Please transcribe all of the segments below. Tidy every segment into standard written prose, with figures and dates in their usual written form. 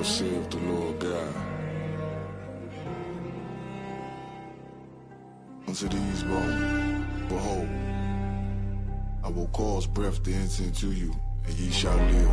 Thus saith the Lord God. Unto these bones, behold, I will cause breath to enter into you, and ye shall live.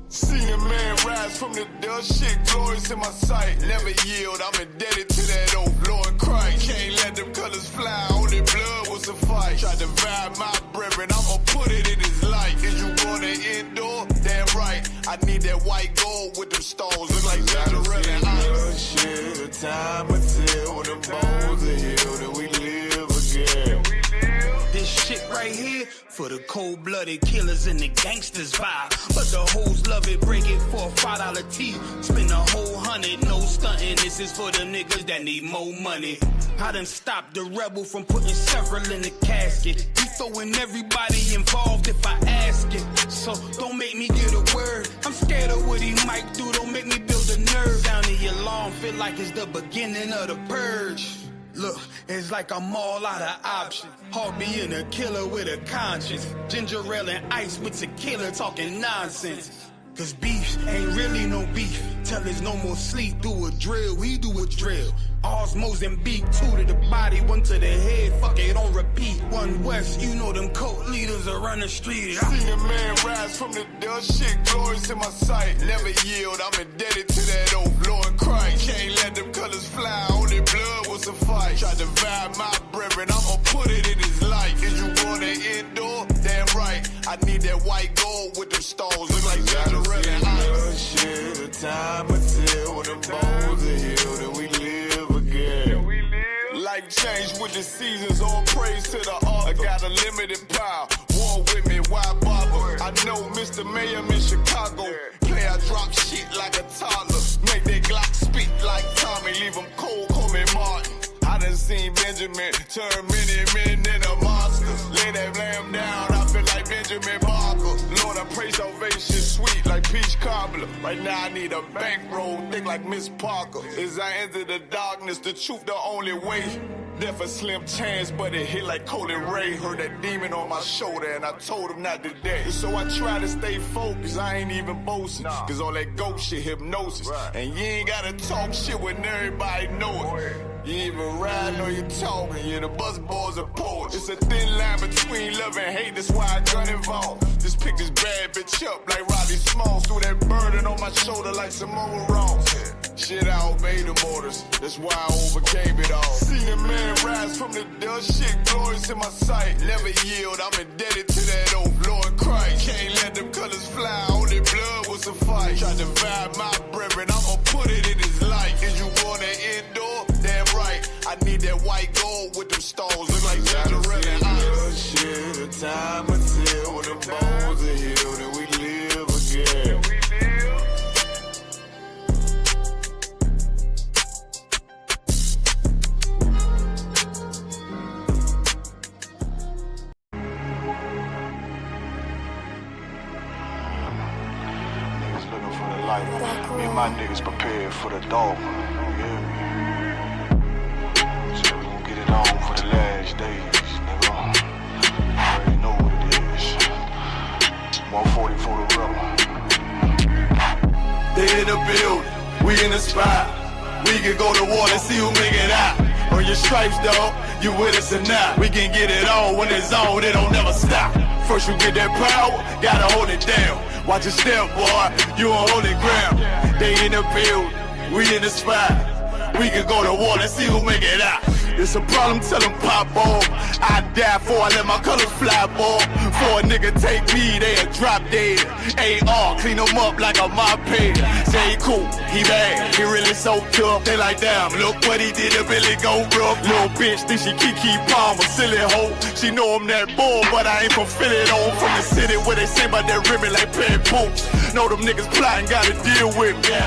Seen a man rise from the dust, shit glorious in my sight. Never yield, I'm indebted to that old Lord Christ. Can't let them colors fly, only blood will suffice. Try to divide my brethren, I'ma put it in his light. Is you gonna endure? Damn right, I need that white gold with them stones. Look like Cinderella and ice. Shit, the time until the bones are healed and we live again. This shit right here for the cold-blooded killers and the gangsters vibe. But the hoes love it, break it for a $5 tee. Spend a whole 100, no stunting. This is for the niggas that need more money. I done stopped the rebel from putting several in the casket. You throwing everybody involved if I ask it. So don't make me get a word. I'm scared of what he might do. Don't make me build a nerve. Sound of your alarm feel like it's the beginning of the purge. Look, it's like I'm all out of options. Hard being a killer with a conscience. Ginger ale and ice with tequila talking nonsense. Cause beef ain't really no beef. Till there's no more sleep, do a drill, we do a drill. Ours Mozambique, 2 to the body, 1 to the head, fuck it, on repeat. 1 West, you know them cult leaders around the street. Seen a man rise from the dust, shit glorious in my sight. Never yield, I'm indebted to that old Lord Christ. Can't let them colors fly, only blood will suffice. Try to divide my brethren, I'ma put it in his light. Is you gonna endure? Damn right, I need that white gold with them stones. Look like Cinderella and ice. Shit, the time until the bones are healed and we live again. Life changed with the seasons, all praise to the author. I got a limited power, war with me, why bother? I know Mr. Mayhem in Chicago. Play, I drop shit like a toddler. Make that Glock speak like Tommy, leave him cold, call me Martin. I done seen Benjamin turn many men into monsters. Lay that lamb down, I feel like Benjamin Barker. Lord, I pray salvation sweet like peach cobbler. Right now I need a bankroll thick like Miss Parker. As I enter the darkness, the truth the only way. Death a slim chance, but it hit like Colin Ray. Heard that demon on my shoulder and I told him not today. So I try to stay focused, I ain't even boasting. Cause all that ghost shit hypnosis. And you ain't gotta talk shit when everybody know it. You ain't even riding or you talking, yeah, the bus boys are poets. It's a thin line between love and hate, that's why I got involved. Just pick this bad bitch up like Robbie Smalls. Threw that burden on my shoulder like Samoa Ross. Shit, I obeyed the orders, that's why I overcame it all. Seen a man rise from the dust, shit glorious in my sight. Never yield, I'm indebted to that old Lord Christ. Can't let them colors fly, only blood will suffice. Try to divide my brethren, I'ma put it in his light. Is you gonna endure? Damn right, I need that white gold with them stones. Look like Cinderella and ice. Shit, the time until the bones are healed and we live again. Niggas looking for the light. Me and my niggas prepared for the dog. Yeah. So we gon' get it on for the last days, nigga. You already know what it is. 140 for the rebel. They in the building, we in the spot. We can go to war and see who make it out. On your stripes, dog, you with us or not. We can get it on when it's on, it don't never stop. First you get that power, gotta hold it down. Watch your step, boy, you on holy ground. They in the building, we in the spot. We can go to war and see who make it out. It's a problem, tell them pop off. I die for I let my colors fly, boy. For a nigga take me, they'll drop dead. AR, clean them up like a mop head. Say he cool, he bad, he really so tough. They like, damn, look what he did, it really go rough. Little bitch think she Kiki Palmer, silly hoe. She know I'm that bull, but I ain't from Philly though. From the city where they say about that ribbon like pad boots. Know them niggas plotting, gotta deal with me.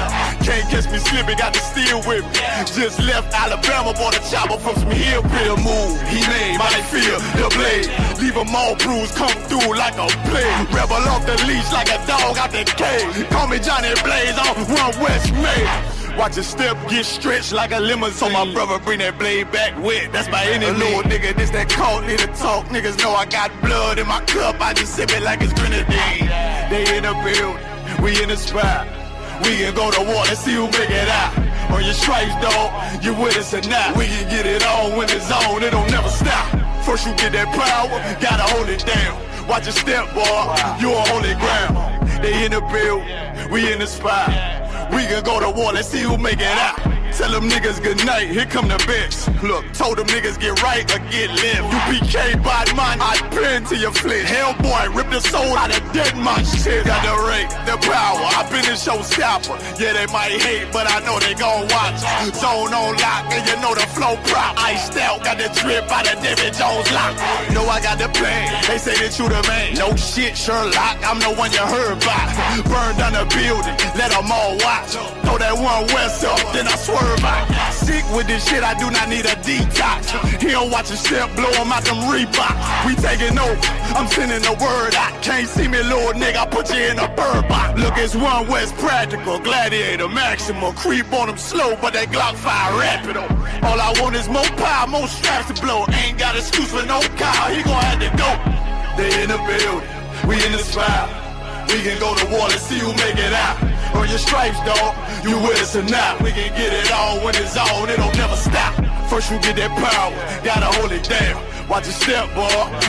Can't catch me slipping, got to steal with me. Just left Alabama, bought a chopper from some hillbilly move. He made my feel the blade. Leave them all bruised, come through like a plague. Rebel off the leash like a dog out the cage. Call me Johnny Blaze on 1 West May. Watch your step get stretched like a limousine. So my brother bring that blade back wet, that's my enemy. A little nigga, this that cult need to talk. Niggas know I got blood in my cup, I just sip it like it's grenadine. They in the building, we in the spot. We can go to war and see who make it out. On your stripes, dog, you with us or not. We can get it on when it's on, it don't never stop. First you get that power, gotta hold it down. Watch your step, boy, you on holy ground. They in the building, we in the spot. We can go to war, let's see who make it out. Tell them niggas good night, here come the bitch. Look, told them niggas get right or get left. UPK bad man, I pin to your flesh. Hellboy, rip the soul out of dead man shit. Got the rate, the power, I been a showstopper. Yeah, they might hate, but I know they gon' watch. Zone on lock, and you know the flow prop. Iced out, got the drip out of David Jones lock. Know I got the plan, they say that you the man. No shit, Sherlock, I'm the one you heard about. Burn down the building, let them all watch. Throw that one west up, then I swerve. Sick with this shit, I do not need a detox. He don't watch a step, blow him out them Reeboks. We taking over, I'm sending the word out. Can't see me, little nigga, I put you in a bird box. Look, it's one West practical, gladiator, maximum. Creep on them slow, but they Glock 5 rapid. All I want is more power, more straps to blow. Ain't got excuse for no car, he gon' have to go. They in the building, we in the spot. We can go to war and see who make it out. On your stripes, dog, you with us or not. We can get it on when it's on, it don't never stop. First you get that power, gotta hold it down. Watch your step, boy,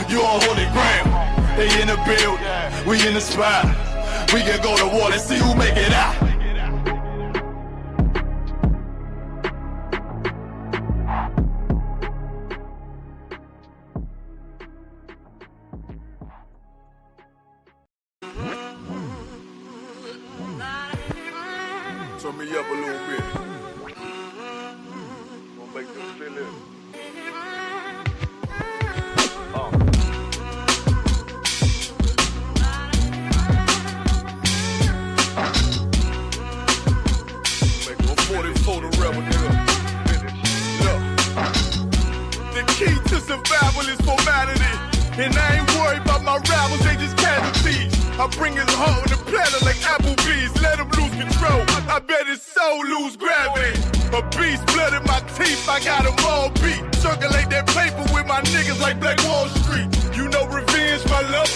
you on holy ground. They in the building, we in the spot. We can go to war and see who make it out. Turn me up a little bit. Gonna make them feel it. Make them 44 to rebel, nigga. Look. The key to survival is formality. And I ain't worried about my rivals, they just casualties. I bring his heart on the platter like Applebee's. Let him lose control, I bet his soul lose gravity. A beast, blood in my teeth, I got them all beat. Circulate that paper with my niggas like Black Wall Street. You know revenge, my love.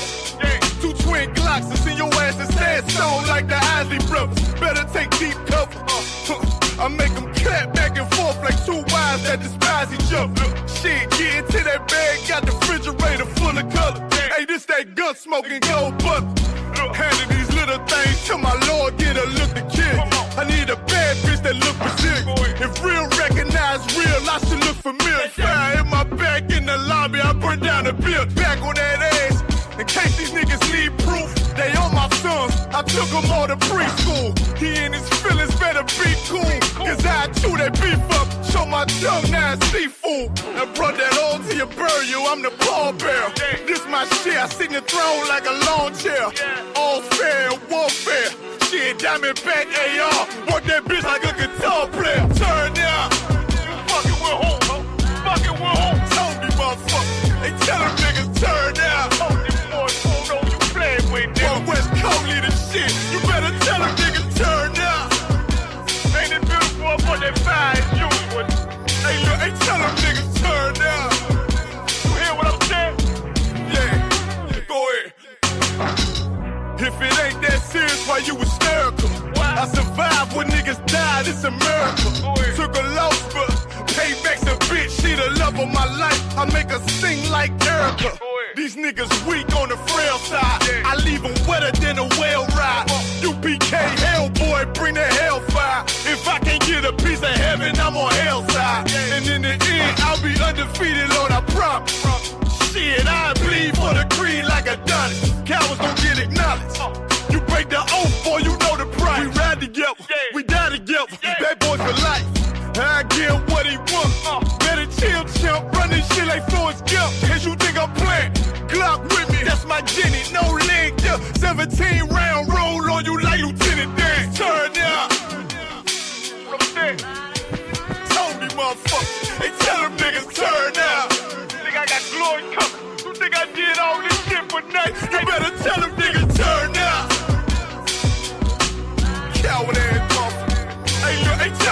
Two twin Glocks to send your ass to sandstone like the Isley brothers. Better take deep cover. I make them clap back and forth like two wives that despise each other. Shit, get into that bag, got the refrigerator full of color. Hey, this that gun smoking gold butter. Handing these little things to my Lord, get a look to kill. I need a bad bitch that look Brazilian. If real recognize real, I should look familiar. Fire in my back in the lobby, I burn down the building. Back on that ass, in case these niggas need proof. They on my sons, I took them all to preschool. He and his feelings better be cool, cause I chew that beef up, show my tongue now it's seafood. I brought that all to your burial, I'm the pallbearer. This my shit, I sit in the throne like a lawn chair. All fair, warfare, shit, Diamondback AR. Work that bitch like a guitar player. Turn down, fucking with home, fucking with home. Told me motherfucker, they tell them niggas turn down. One West Coast leader shit, you better tell them niggas turn down. Ain't it beautiful up on that fire as usual? Hey look, hey tell them niggas turn down. You hear what I'm saying? Yeah, go ahead. If it ain't that serious, why you hysterical? I survived when niggas died, it's a miracle. Took a loss, but payback's a bitch, she the love of my life. I make her sing like Erica. These niggas weak on the frail side. I leave them wetter than a whale ride. UPK Hellboy, bring the hellfire. If I can't get a piece of heaven, I'm on hell's side. And in the end, I'll be undefeated, Lord, I promise. Shit, I bleed for the creed like Adonis. Cowards don't get acknowledged. You break the oath, boy, you know the price. We ride together, we die together. Bad boy for life. I get what he want. Better chill, chimp. Run this shit like Forrest Gump. Cause you think I'm playing. Glock with me, that's my Jenny. No leg, yeah. 17 round roll on you like Lieutenant Dan. Turn down. Told me, motherfucker. They tell them niggas turn down. Think I got glory coming. You think I did all this shit for nothing? You better tell them niggas turn down. Coward ass motherfucker. Hey, look, hey, tell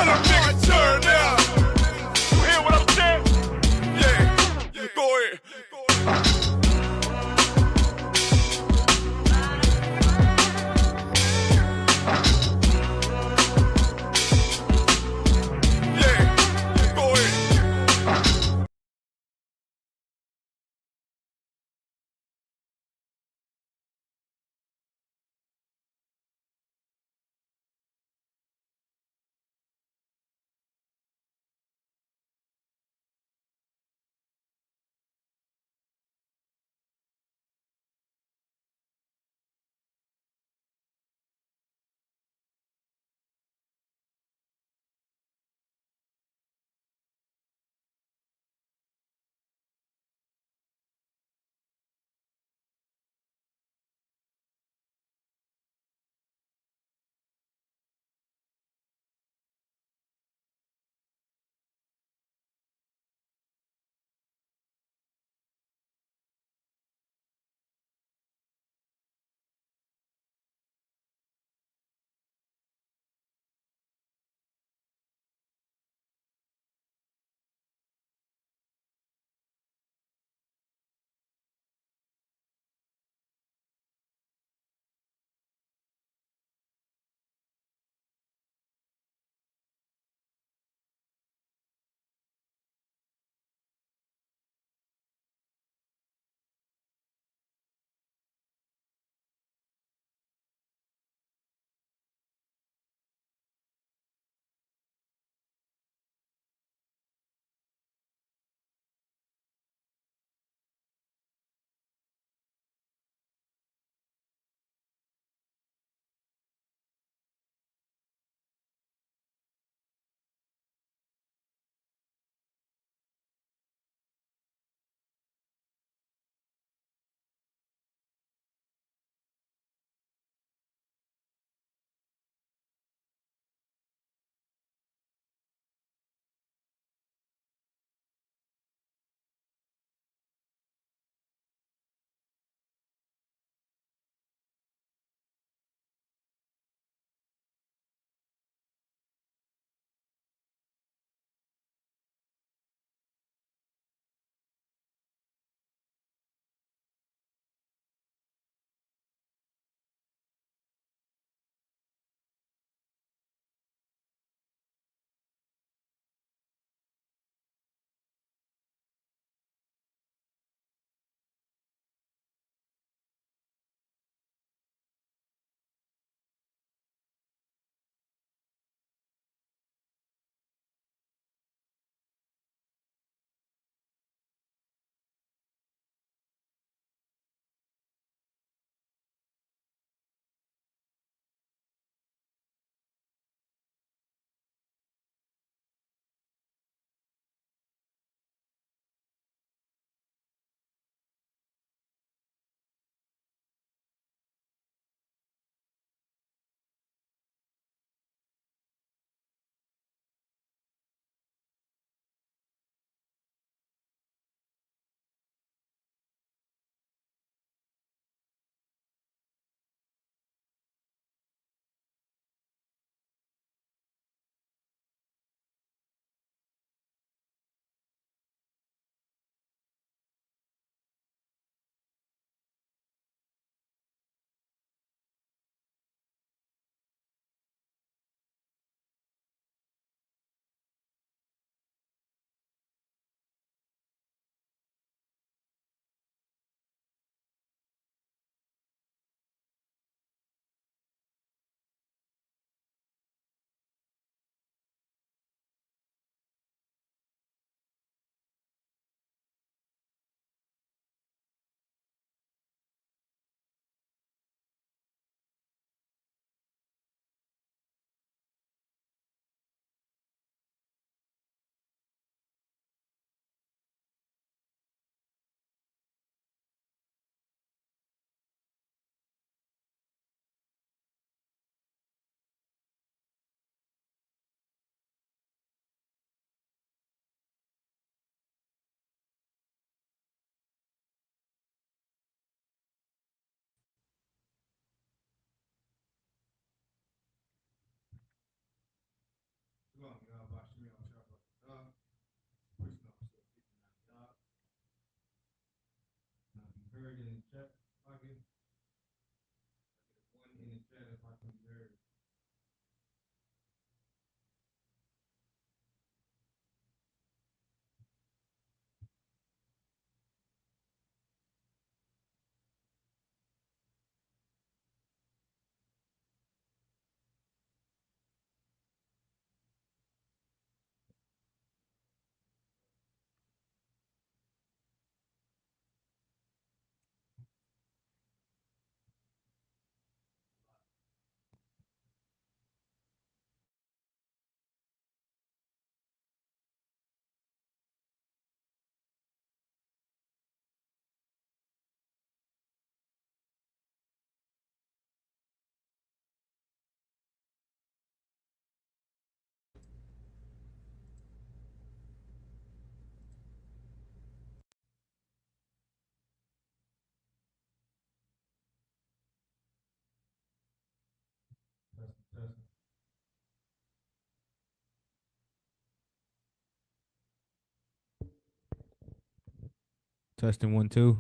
Testing 1 2.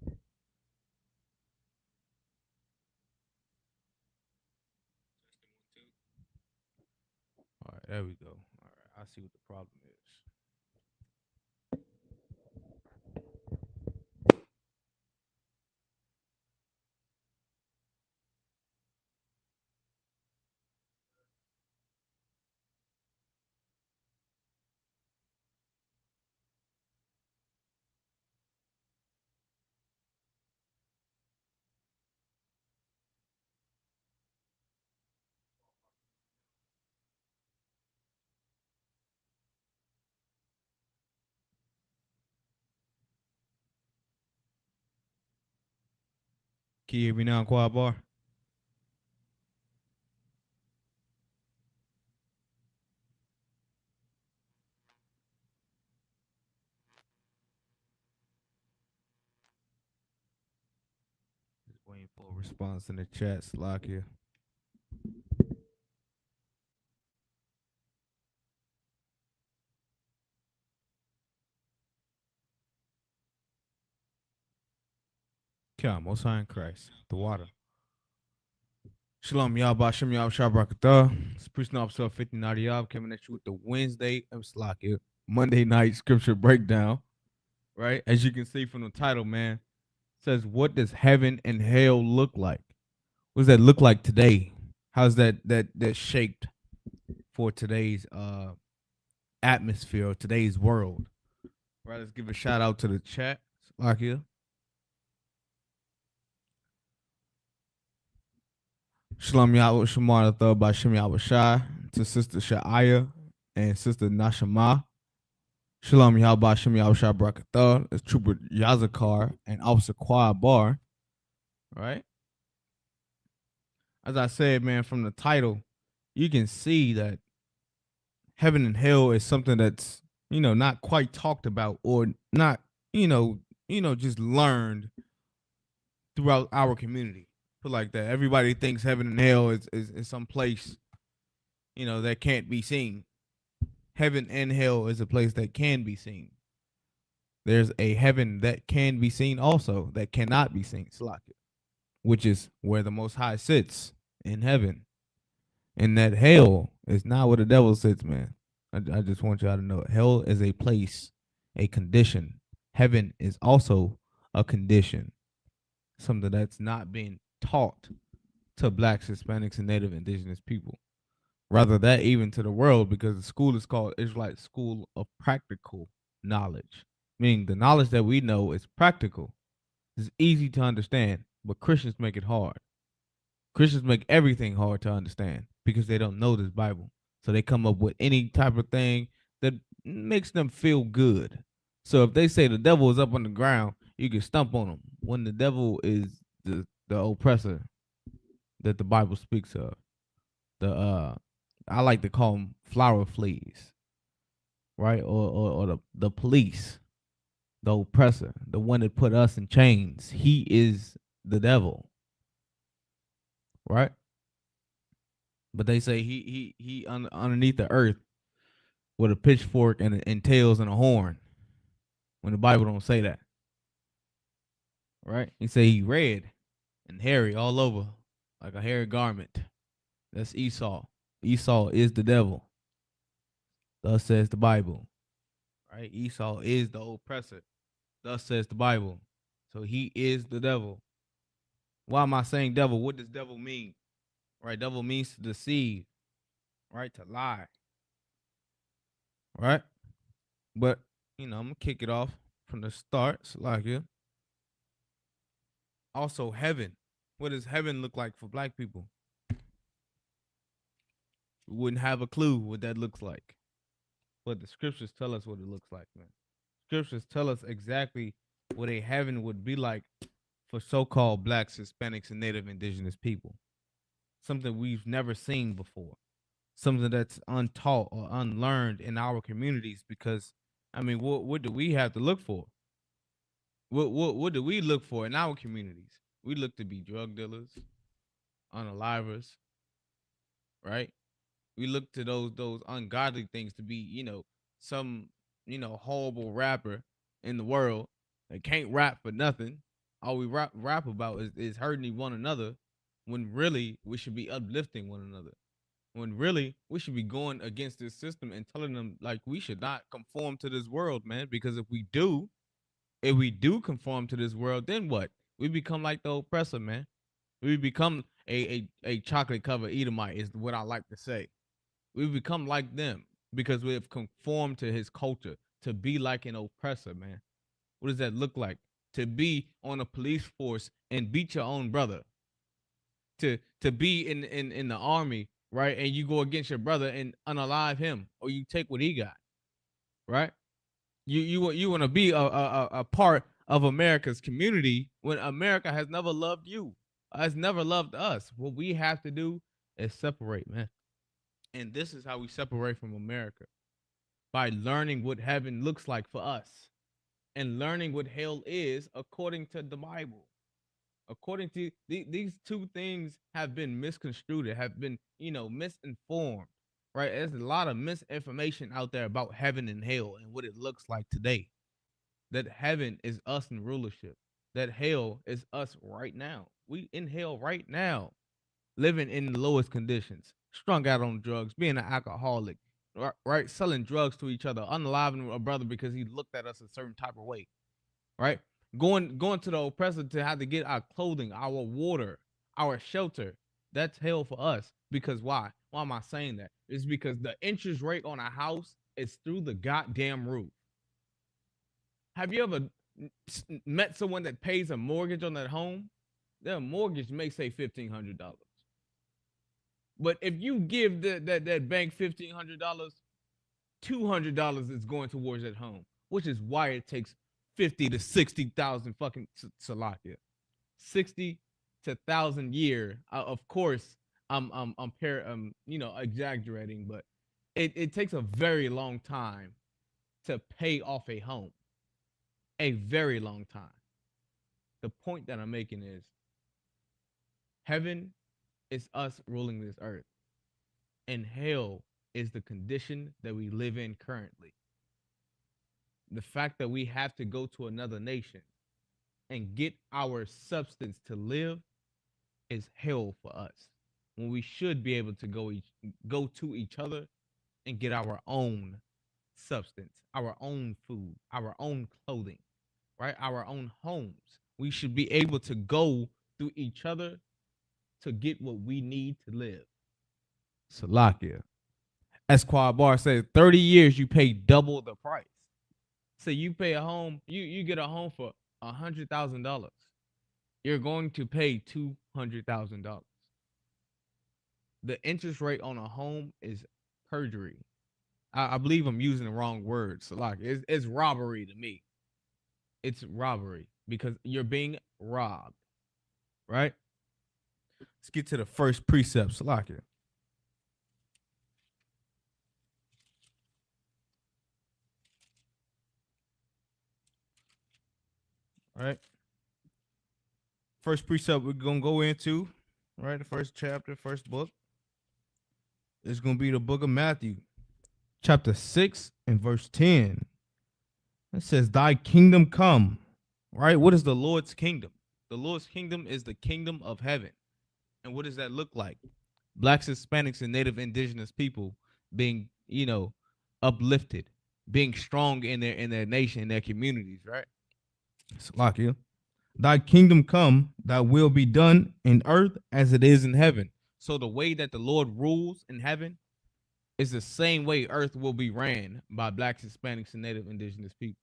All right, there we go. All right, I see what the problem is. Can you hear me now, Quad Bar? Just waiting for a response in the chat, Slovakia. Come, most high in Christ, the water. Shalom, y'all, Bashem, y'all, Shabrakatah. It's Priest Officer 50 Nadiyab coming at you with the Wednesday, Slovakia, Monday night scripture breakdown. Right? As you can see from the title, man, it says, what does heaven and hell look like? What does that look like today? How's that shaped for today's atmosphere, today's world? Right, let's give a shout out to the chat, Slovakia. Shalom Yahweh Shamar Thug by Shem Yahweh Shai to Sister Sha'aya and Sister Nashama. Shalom Yahweh Shem Yahweh Shai Brakatha. It's Trooper Yazakar and Officer Quad Bar. Right? As I said, man, from the title, you can see that heaven and hell is something that's, not quite talked about or not, just learned throughout our community. Put like that. Everybody thinks heaven and hell is some place, that can't be seen. Heaven and hell is a place that can be seen. There's a heaven that can be seen also that cannot be seen, which is where the Most High sits, in heaven. And that hell is not where the devil sits, man. I just want y'all to know hell is a place, a condition. Heaven is also a condition, something that's not being taught to blacks, Hispanics, and Native Indigenous people. Rather that even to the world, because the school is called Israelite School of Practical Knowledge, meaning the knowledge that we know is practical. It's easy to understand, but Christians make it hard. Christians make everything hard to understand because they don't know this Bible. So they come up with any type of thing that makes them feel good. So if they say the devil is up on the ground, you can stomp on them, when the devil is the oppressor that the Bible speaks of. I like to call them flower fleas, right? Or the police, the oppressor, the one that put us in chains. He is the devil, right? But they say he underneath the earth with a pitchfork and tails and a horn, when the Bible don't say that. right? He say he red and hairy all over, like a hairy garment. That's Esau. Esau is the devil. Thus says the Bible. Right? Esau is the oppressor. Thus says the Bible. So he is the devil. Why am I saying devil? What does devil mean? Right? Devil means to deceive, right? To lie. Right? But, I'm going to kick it off from the start. Salakia. Also, heaven. What does heaven look like for black people? We wouldn't have a clue what that looks like. But the scriptures tell us what it looks like, man. Scriptures tell us exactly what a heaven would be like for so-called blacks, Hispanics, and Native Indigenous people. Something we've never seen before. Something that's untaught or unlearned in our communities because, what do we have to look for? What do we look for in our communities? We look to be drug dealers, unalivers, right? We look to those ungodly things to be, some, horrible rapper in the world that can't rap for nothing. All we rap about is hurting one another when really we should be uplifting one another. When really we should be going against this system and telling them like we should not conform to this world, man, because if we do conform to this world, then what? We become like the oppressor, man. We become a chocolate covered Edomite is what I like to say. We become like them because we have conformed to his culture to be like an oppressor, man. What does that look like? To be on a police force and beat your own brother. To be in the army, right? And you go against your brother and unalive him, or you take what he got, right? You want to be a part of America's community when America has never loved you, has never loved us. What we have to do is separate, man. And this is how we separate from America, by learning what heaven looks like for us and learning what hell is according to the Bible. According to these two things have been misconstrued, have been, misinformed, right? There's a lot of misinformation out there about heaven and hell and what it looks like today. That heaven is us in rulership. That hell is us right now. We in hell right now, living in the lowest conditions, strung out on drugs, being an alcoholic, right? Selling drugs to each other, unaliving a brother because he looked at us a certain type of way, right? Going to the oppressor to have to get our clothing, our water, our shelter. That's hell for us. Because why? Why am I saying that? It's because the interest rate on a house is through the goddamn roof. Have you ever met someone that pays a mortgage on that home? Their mortgage may say $1,500. But if you give that bank $1,500, $200 is going towards that home, which is why it takes 50 to 60,000 fucking Salakia, 60 to 1,000 year. Of course, I'm exaggerating, but it takes a very long time to pay off a home, a very long time. The point that I'm making is heaven is us ruling this earth, and hell is the condition that we live in currently. The fact that we have to go to another nation and get our substance to live is hell for us, when we should be able to go to each other and get our own substance, our own food, our own clothing, right? Our own homes. We should be able to go through each other to get what we need to live. Salakia. Esquire Bar says 30 years you pay double the price. So you pay a home, you get a home for $100,000. You're going to pay $200,000. The interest rate on a home is perjury. I believe I'm using the wrong word. So like it's robbery to me. It's robbery because you're being robbed, right? Let's get to the first precept, Salakia. All right. First precept we're gonna go into, right? The first chapter, first book, is gonna be the book of Matthew, chapter 6 and verse 10. It says, "Thy kingdom come." Right? What is the Lord's kingdom? The Lord's kingdom is the kingdom of heaven. And what does that look like? Blacks, Hispanics, and Native Indigenous people being, uplifted, being strong in their nation, in their communities, right? Salakia. Thy kingdom come, thy will be done in earth as it is in heaven. So the way that the Lord rules in heaven is the same way earth will be ran by blacks, Hispanics, and Native Indigenous people.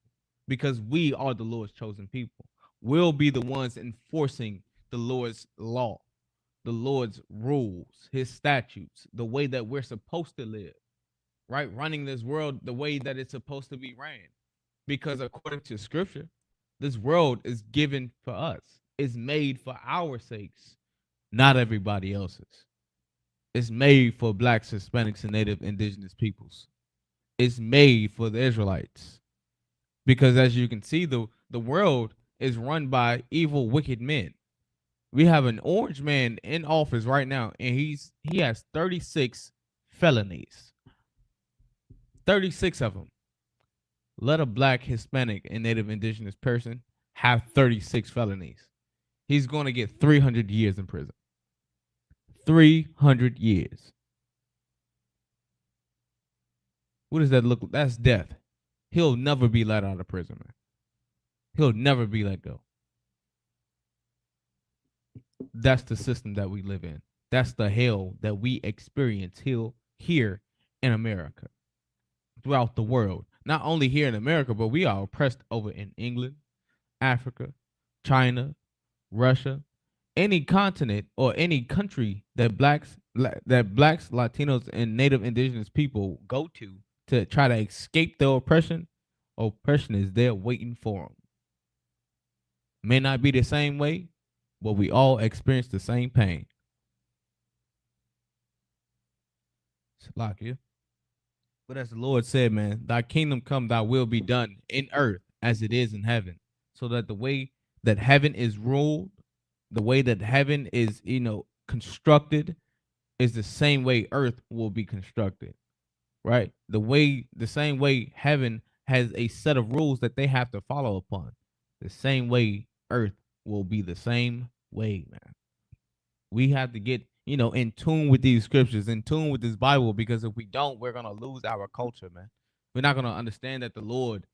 Because we are the Lord's chosen people. We'll be the ones enforcing the Lord's law, the Lord's rules, his statutes, the way that we're supposed to live, right? Running this world the way that it's supposed to be ran. Because according to scripture, this world is given for us. It's made for our sakes, not everybody else's. It's made for blacks, Hispanics, and Native Indigenous peoples. It's made for the Israelites. Because as you can see, the world is run by evil, wicked men. We have an orange man in office right now, and he has 36 felonies. 36 of them. Let a black, Hispanic, and Native Indigenous person have 36 felonies. He's going to get 300 years in prison. 300 years. What does that look like? That's death. He'll never be let out of prison, man. He'll never be let go. That's the system that we live in. That's the hell that we experience here in America, throughout the world. Not only here in America, but we are oppressed over in England, Africa, China, Russia, any continent or any country that blacks, Latinos, and Native Indigenous people go to try to escape the oppression. Oppression is there waiting for them. May not be the same way, but we all experience the same pain. Salakia. But as the Lord said, man, thy kingdom come, thy will be done in earth as it is in heaven. So that the way that heaven is ruled, the way that heaven is, constructed, is the same way earth will be constructed. Right? The same way heaven has a set of rules that they have to follow upon. The same way earth will be the same way, man. We have to get, in tune with these scriptures, in tune with this Bible, because if we don't, we're going to lose our culture, man. We're not going to understand that the Lord,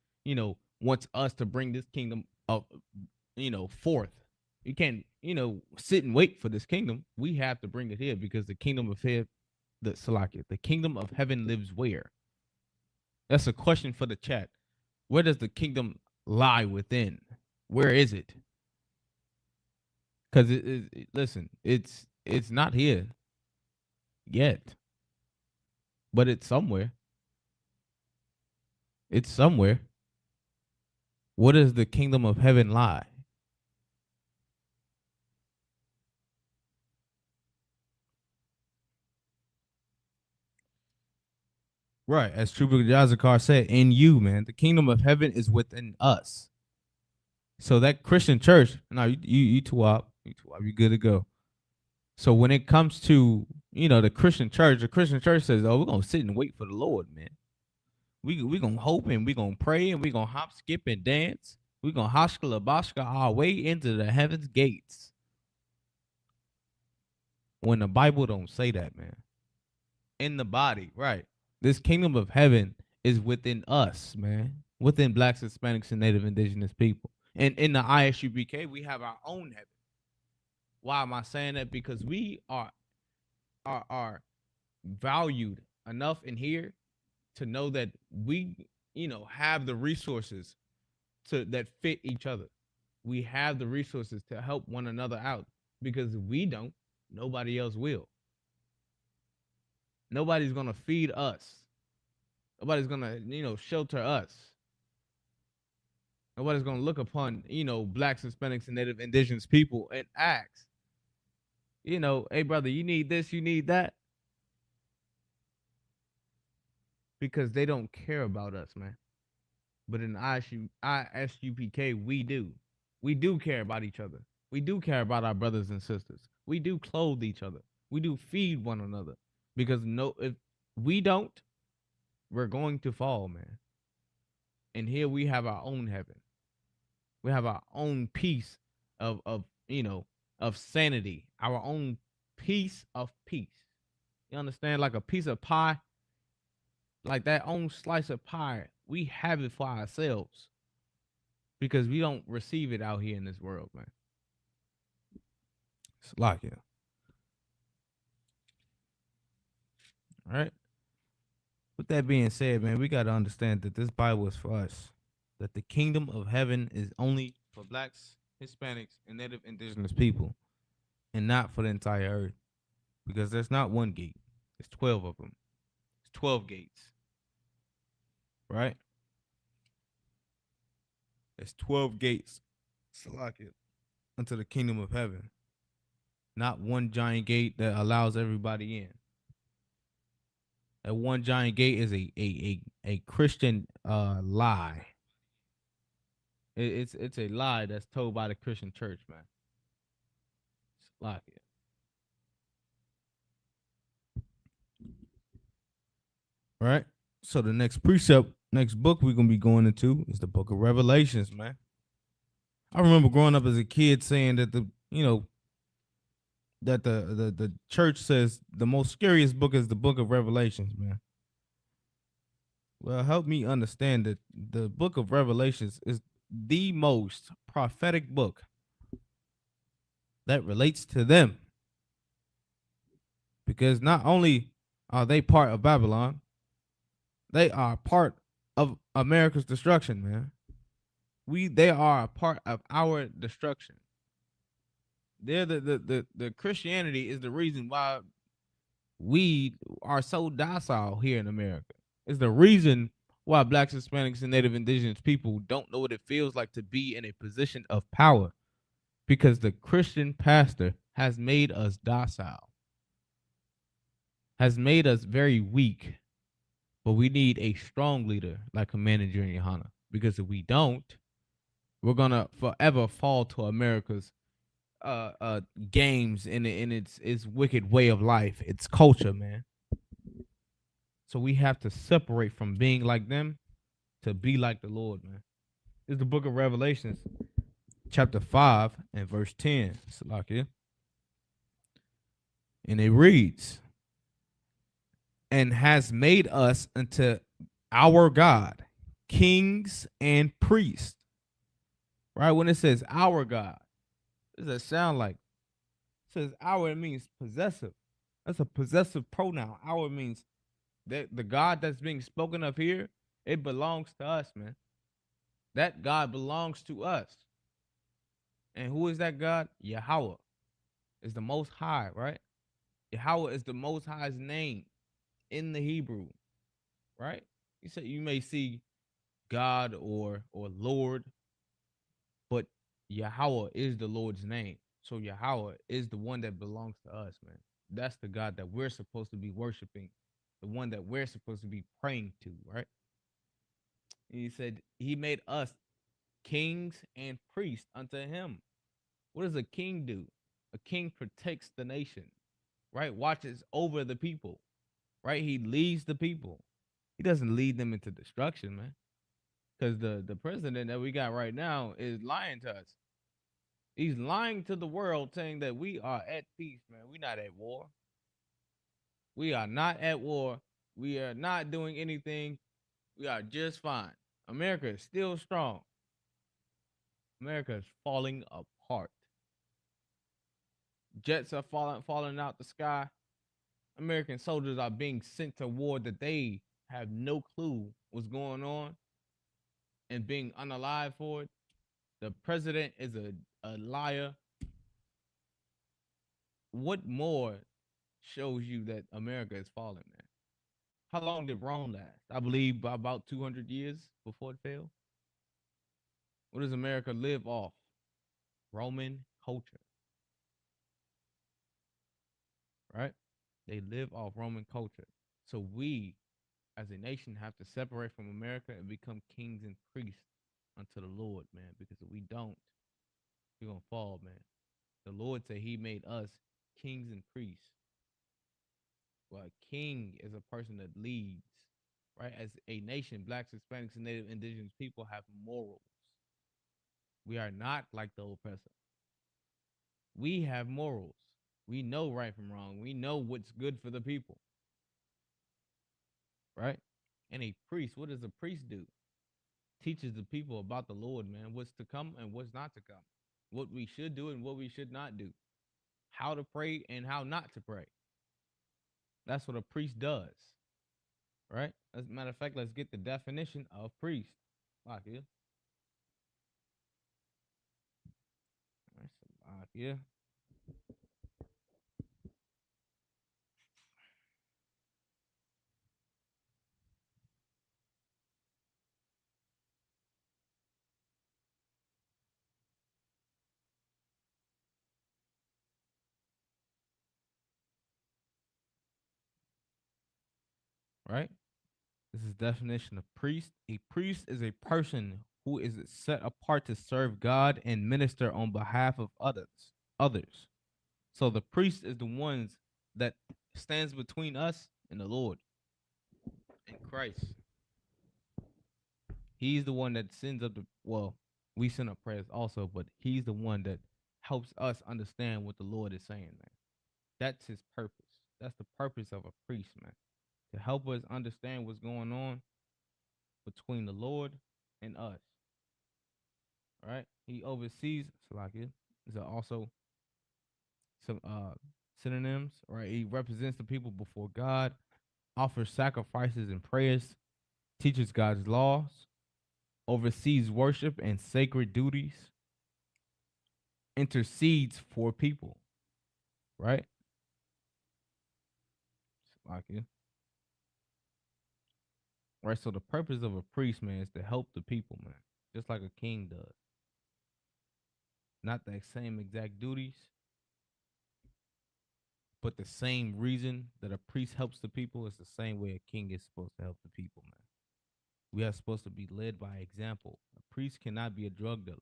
wants us to bring this kingdom up, forth. You can't, sit and wait for this kingdom. We have to bring it here because the kingdom of heaven, the kingdom of heaven lives where? That's a question for the chat. Where does the kingdom lie within? Where is it? Because listen, it's not here yet, but it's somewhere. It's somewhere. Where does the kingdom of heaven lie? Right, as Trooper Jazakar said, in you, man, the kingdom of heaven is within us. So that Christian church, no, you too up, you good to go. So when it comes to, the Christian church says, oh, we're gonna sit and wait for the Lord, man. We gonna hope and we gonna pray and we gonna hop, skip, and dance. We gonna hashka labashka our way into the heaven's gates. When the Bible don't say that, man. In the body, right? This kingdom of heaven is within us, man. Within blacks, Hispanics, and Native Indigenous people. And in the ISUPK, we have our own heaven. Why am I saying that? Because we are valued enough in here to know that we, have the resources that fit each other. We have the resources to help one another out. Because if we don't, nobody else will. Nobody's gonna feed us. Nobody's gonna, shelter us. Nobody's gonna look upon, blacks, Hispanics, and Native Indigenous people and ask, hey brother, you need this, you need that. Because they don't care about us, man. But in ISUPK, we do. We do care about each other. We do care about our brothers and sisters. We do clothe each other. We do feed one another. Because if we don't, we're going to fall, man. And here we have our own heaven. We have our own piece of of sanity, our own piece of peace. You understand? Like a piece of pie, like that own slice of pie, we have it for ourselves because we don't receive it out here in this world, man. It's like it. All right. With that being said, man, we got to understand that this Bible is for us. That the kingdom of heaven is only for blacks, Hispanics, and native indigenous people, and not for the entire earth. Because there's not one gate. There's 12 of them. It's 12 gates. Right? There's 12 gates. Salakia. Unto the kingdom of heaven. Not one giant gate that allows everybody in. That one giant gate is a Christian lie. It's a lie that's told by the Christian church, man. Salakia. Right? So the next precept, next book we're gonna be going into is the book of Revelations, man. I remember growing up as a kid saying that the church says the most scariest book is the book of Revelations, man. Well, help me understand that the book of Revelations is the most prophetic book that relates to them. Because not only are they part of Babylon, they are part of America's destruction, man. They are a part of our destruction. They're the Christianity is the reason why we are so docile here in America. It's the reason why blacks, Hispanics, and Native Indigenous people don't know what it feels like to be in a position of power, because the Christian pastor has made us docile, has made us very weak. But we need a strong leader like Commander Junior Yohana, because if we don't, we're gonna forever fall to America's games and its wicked way of life, its culture, man. So we have to separate from being like them to be like the Lord, man. This is the book of Revelations, chapter 5 and verse 10. Salakia. And it reads, and has made us unto our God kings and priests. Right? When it says our God, what does that sound like? It says our, it means possessive. That's a possessive pronoun. Our means that the God that's being spoken of here, it belongs to us, man. That God belongs to us. And who is that God? Yahweh is the Most High, right? Yahweh is the Most High's name in the Hebrew, right? You say you may see God or Lord, but Yahweh is the Lord's name. So Yahweh is the one that belongs to us, man. That's the God that we're supposed to be worshiping, the one that we're supposed to be praying to, right? And he said he made us kings and priests unto him. What does a king do? A king protects the nation, right? Watches over the people, right? He leads the people. He doesn't lead them into destruction, man. Because the president that we got right now is lying to us. He's lying to the world, saying that we are at peace, man. We're not at war. We are not at war. We are not doing anything. We are just fine. America is still strong. America is falling apart. Jets are falling out the sky. American soldiers are being sent to war that they have no clue what's going on and being unalive for it. The president is a liar. What more shows you that America is falling, man? How long did Rome last? I believe about 200 years before it fell. What does America live off? Roman culture, right? They live off Roman culture. So we, as a nation, have to separate from America and become kings and priests unto the Lord, man. Because if we don't, we're going to fall, man. The Lord said he made us kings and priests. Well, a king is a person that leads, right? As a nation, blacks, Hispanics, and Native Indigenous people have morals. We are not like the oppressor. We have morals. We know right from wrong. We know what's good for the people, right? And a priest, what does a priest do? Teaches the people about the Lord, man, what's to come and what's not to come, what we should do and what we should not do, how to pray and how not to pray. That's what a priest does, right? As a matter of fact, let's get the definition of priest. Like here. Like here. Right? This is definition of priest. A priest is a person who is set apart to serve God and minister on behalf of others. Others. So the priest is the ones that stands between us and the Lord and Christ. He's the one that sends up the we send up prayers also, but he's the one that helps us understand what the Lord is saying, man. That's his purpose. That's the purpose of a priest, man. To help us understand what's going on between the Lord and us. Right? He oversees Salakia. Is also some synonyms, right? He represents the people before God, offers sacrifices and prayers, teaches God's laws, oversees worship and sacred duties, intercedes for people, right? Salakia. Right, so the purpose of a priest, man, is to help the people, man, just like a king does. Not the same exact duties, but the same reason that a priest helps the people is the same way a king is supposed to help the people, man. We are supposed to be led by example. A priest cannot be a drug dealer.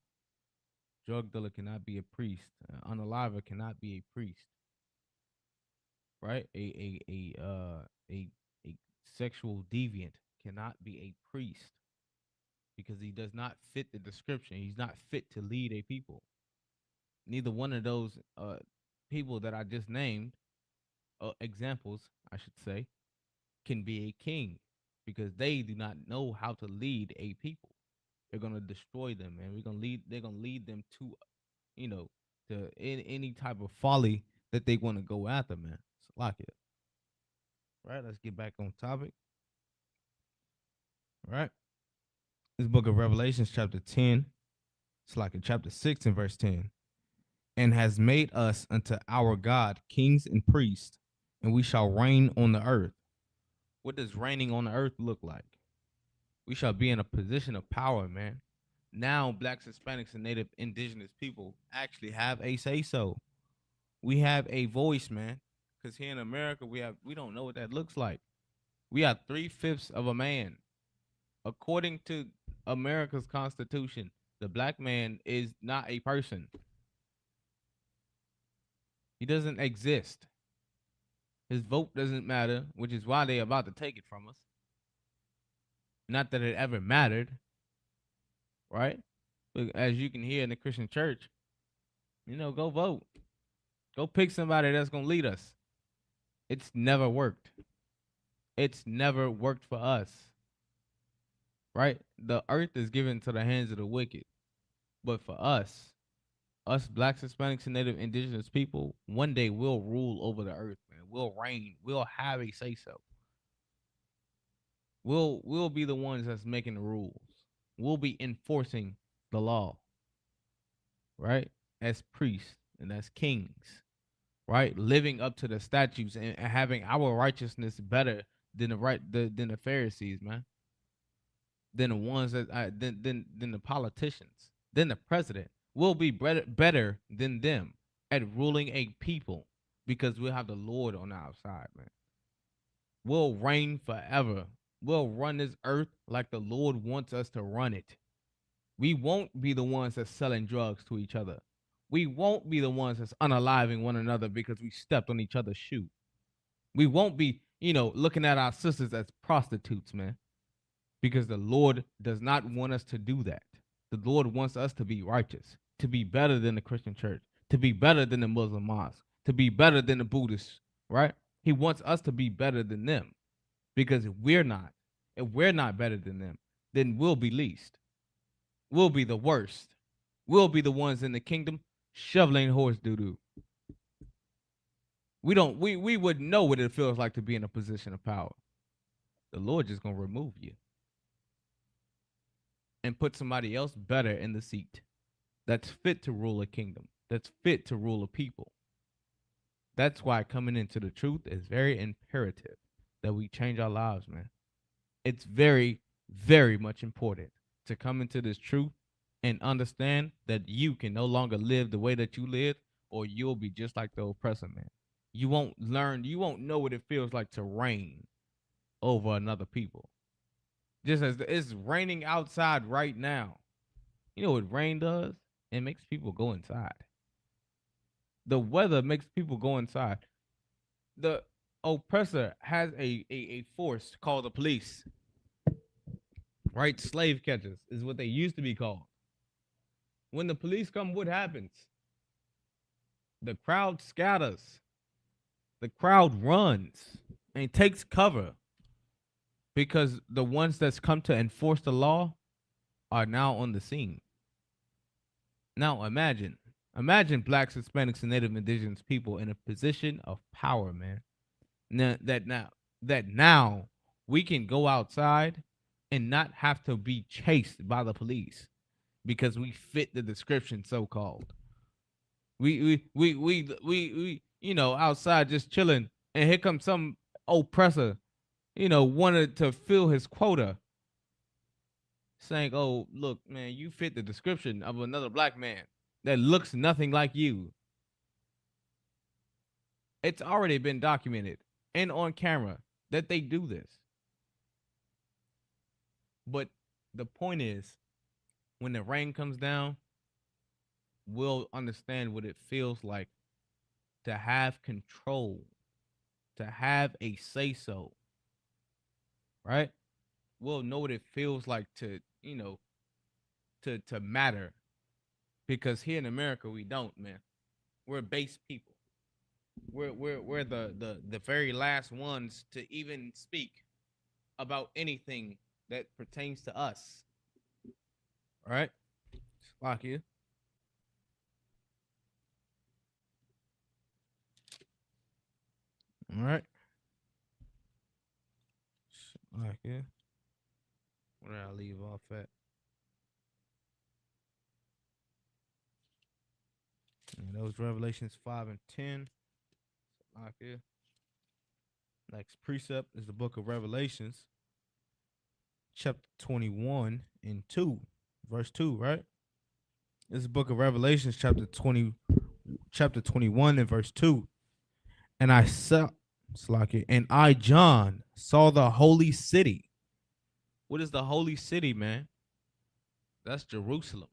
Drug dealer cannot be a priest. An unaliver cannot be a priest. Right? A sexual deviant cannot be a priest because he does not fit the description. He's not fit to lead a people. Neither one of those people that I just named, examples, I should say, can be a king because they do not know how to lead a people. They're gonna destroy them, man. They're gonna lead them to, to any type of folly that they want to go after, man. It's like it. Right. Let's get back on topic. All right. This book of Revelations, chapter 10. It's like in chapter 6 and verse 10. And has made us unto our God kings and priests, and we shall reign on the earth. What does reigning on the earth look like? We shall be in a position of power, man. Now, blacks, Hispanics, and Native indigenous people actually have a say-so. We have a voice, man. Because here in America, we don't know what that looks like. We are 3/5 of a man. According to America's Constitution, the black man is not a person. He doesn't exist. His vote doesn't matter, which is why they're about to take it from us. Not that it ever mattered, right? But as you can hear in the Christian church, go vote. Go pick somebody that's going to lead us. It's never worked. It's never worked for us, right? The earth is given to the hands of the wicked. But for us blacks, Hispanics, and Native indigenous people, one day we'll rule over the earth, man. We'll reign. We'll have a say-so. We'll be the ones that's making the rules. We'll be enforcing the law, right? As priests and as kings, right? Living up to the statutes and having our righteousness better than the Pharisees, man. Than the ones that than the politicians, than the president. We'll be better than them at ruling a people because we'll have the Lord on our side, man. We'll reign forever. We'll run this earth like the Lord wants us to run it. We won't be the ones that's selling drugs to each other. We won't be the ones that's unaliving one another because we stepped on each other's shoe. We won't be, looking at our sisters as prostitutes, man, because the Lord does not want us to do that. The Lord wants us to be righteous, to be better than the Christian church, to be better than the Muslim mosque, to be better than the Buddhists, right? He wants us to be better than them, because if we're not better than them, then we'll be least. We'll be the worst. We'll be the ones in the kingdom shoveling horse doo-doo. We wouldn't know what it feels like to be in a position of power. The Lord just gonna remove you and put somebody else better in the seat that's fit to rule a kingdom, that's fit to rule a people. That's why coming into the truth is very imperative that we change our lives, man. It's very, very much important to come into this truth and understand that you can no longer live the way that you live, or you'll be just like the oppressor, man. You won't know what it feels like to reign over another people. Just as it's raining outside right now. You know what rain does? It makes people go inside. The weather makes people go inside. The oppressor has a force called the police. Right? Slave catchers is what they used to be called. When the police come, what happens? The crowd scatters. The crowd runs and takes cover, because the ones that's come to enforce the law are now on the scene. Now imagine blacks, Hispanics, and Native Indigenous people in a position of power, man. Now we can go outside and not have to be chased by the police because we fit the description, so called. We outside just chilling, and here comes some oppressor, wanted to fill his quota, saying, "Oh, look, man, you fit the description of another black man that looks nothing like you." It's already been documented and on camera that they do this. But the point is, when the rain comes down, we'll understand what it feels like to have control, to have a say-so, right? We'll know what it feels like to matter. Because here in America, we don't, man. We're base people. We're the very last ones to even speak about anything that pertains to us. All right? Fuck you. All right. Like yeah. Where did I leave off at? And that was Revelations 5 and 10. Like yeah. Next precept is the book of Revelations, chapter 21 and 2, verse 2, right? This is the book of Revelations, chapter 21 and verse 2. And I saw, John, saw the holy city. What is the holy city, man? That's Jerusalem,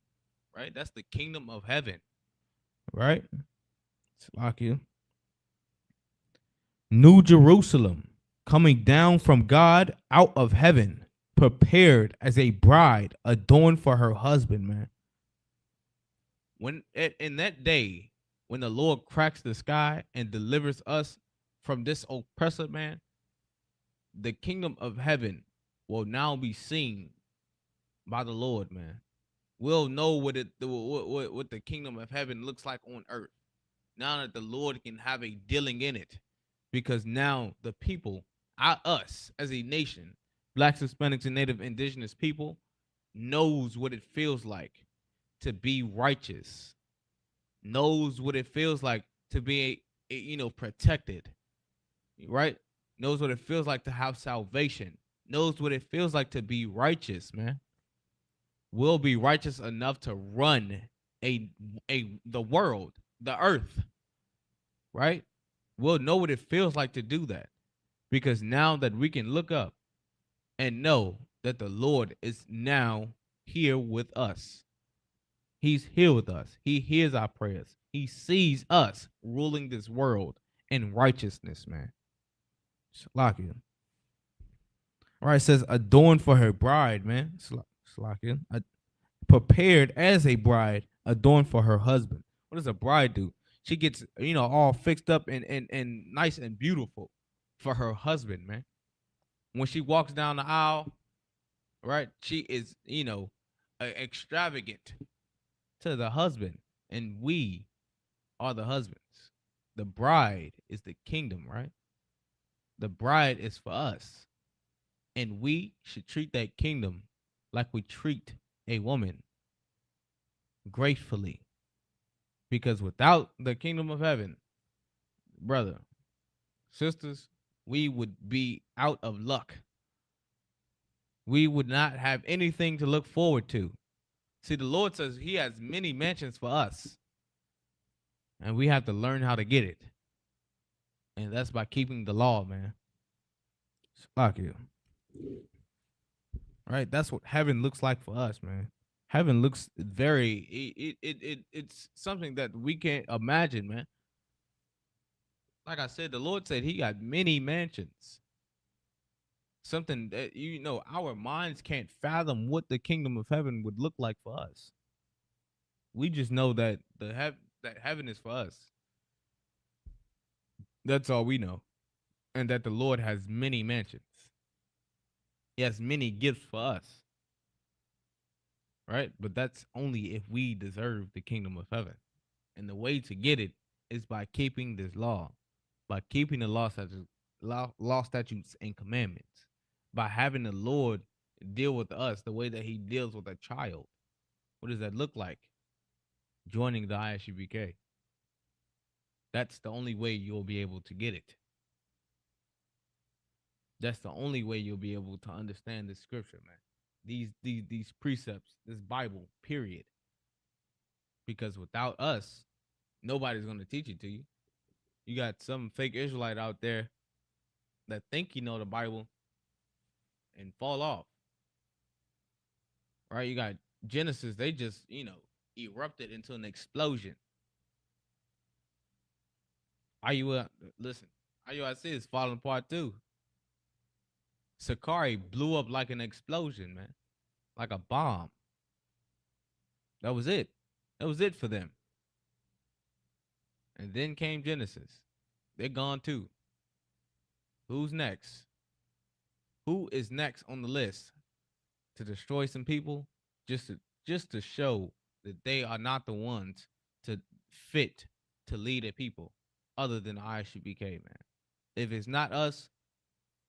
right? That's the kingdom of heaven, right? New Jerusalem, coming down from God out of heaven, prepared as a bride adorned for her husband, man. When in that day, when the Lord cracks the sky and delivers us from this oppressor, man, the kingdom of heaven will now be seen by the Lord, man. We'll know what the kingdom of heaven looks like on earth, now that the Lord can have a dealing in it. Because now the people, us as a nation, blacks, Hispanics, and Native Indigenous people, knows what it feels like to be righteous, knows what it feels like to be protected, right? Knows what it feels like to have salvation, knows what it feels like to be righteous, man. Will be righteous enough to run the world, the earth, right? We'll know what it feels like to do that, because now that we can look up and know that the Lord is now here with us. He's here with us. He hears our prayers. He sees us ruling this world in righteousness, man. Slakia. All right, it says adorned for her bride, man. Slakia. Prepared as a bride, adorned for her husband. What What does a bride do? She gets, all fixed up and nice and beautiful for her husband, man. When she walks down the aisle, right? She is, extravagant to the husband, and we are the husbands. The bride is the kingdom, right? The bride is for us, and we should treat that kingdom like we treat a woman, gratefully. Because without the kingdom of heaven, brother, sisters, we would be out of luck. We would not have anything to look forward to. See, the Lord says he has many mansions for us, and we have to learn how to get it. And that's by keeping the law, man. Fuck you. Right? That's what heaven looks like for us, man. Heaven looks it's something that we can't imagine, man. Like I said, the Lord said he got many mansions. Something that our minds can't fathom what the kingdom of heaven would look like for us. We just know that that heaven is for us. That's all we know. And that the Lord has many mansions. He has many gifts for us. Right? But that's only if we deserve the kingdom of heaven. And the way to get it is by keeping this law. By keeping the law statutes, and commandments. By having the Lord deal with us the way that he deals with a child. What does that look like? Joining the ISUPK. That's the only way you'll be able to get it. That's the only way you'll be able to understand this scripture, man. These precepts, this Bible, period. Because without us, nobody's going to teach it to you. You got some fake Israelite out there that think you know the Bible and fall off. Right? You got Genesis, they just, erupted into an explosion. IUIC is falling apart too. Sakari blew up like an explosion, man. Like a bomb. That was it. That was it for them. And then came Genesis. They're gone too. Who's next? Who is next on the list to destroy some people? Just to show that they are not the ones to fit to lead a people other than ISUPK, man. If it's not us,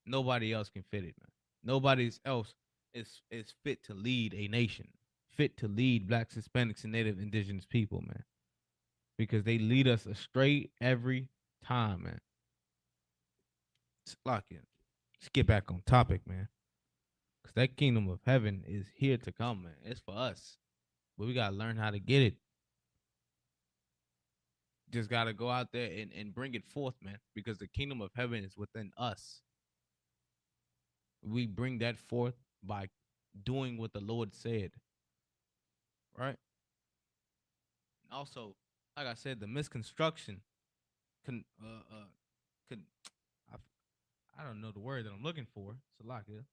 nobody else can fit it, man. Nobody else is fit to lead a nation, fit to lead Blacks, Hispanics, and Native Indigenous people, man. Because they lead us astray every time, man. Lock in. Let's get back on topic, man. Because that kingdom of heaven is here to come, man. It's for us. But we got to learn how to get it. Just got to go out there and bring it forth, man. Because the kingdom of heaven is within us. We bring that forth by doing what the Lord said. Right? Also, like I said, the misconstruction I don't know the word that I'm looking for. Salakia.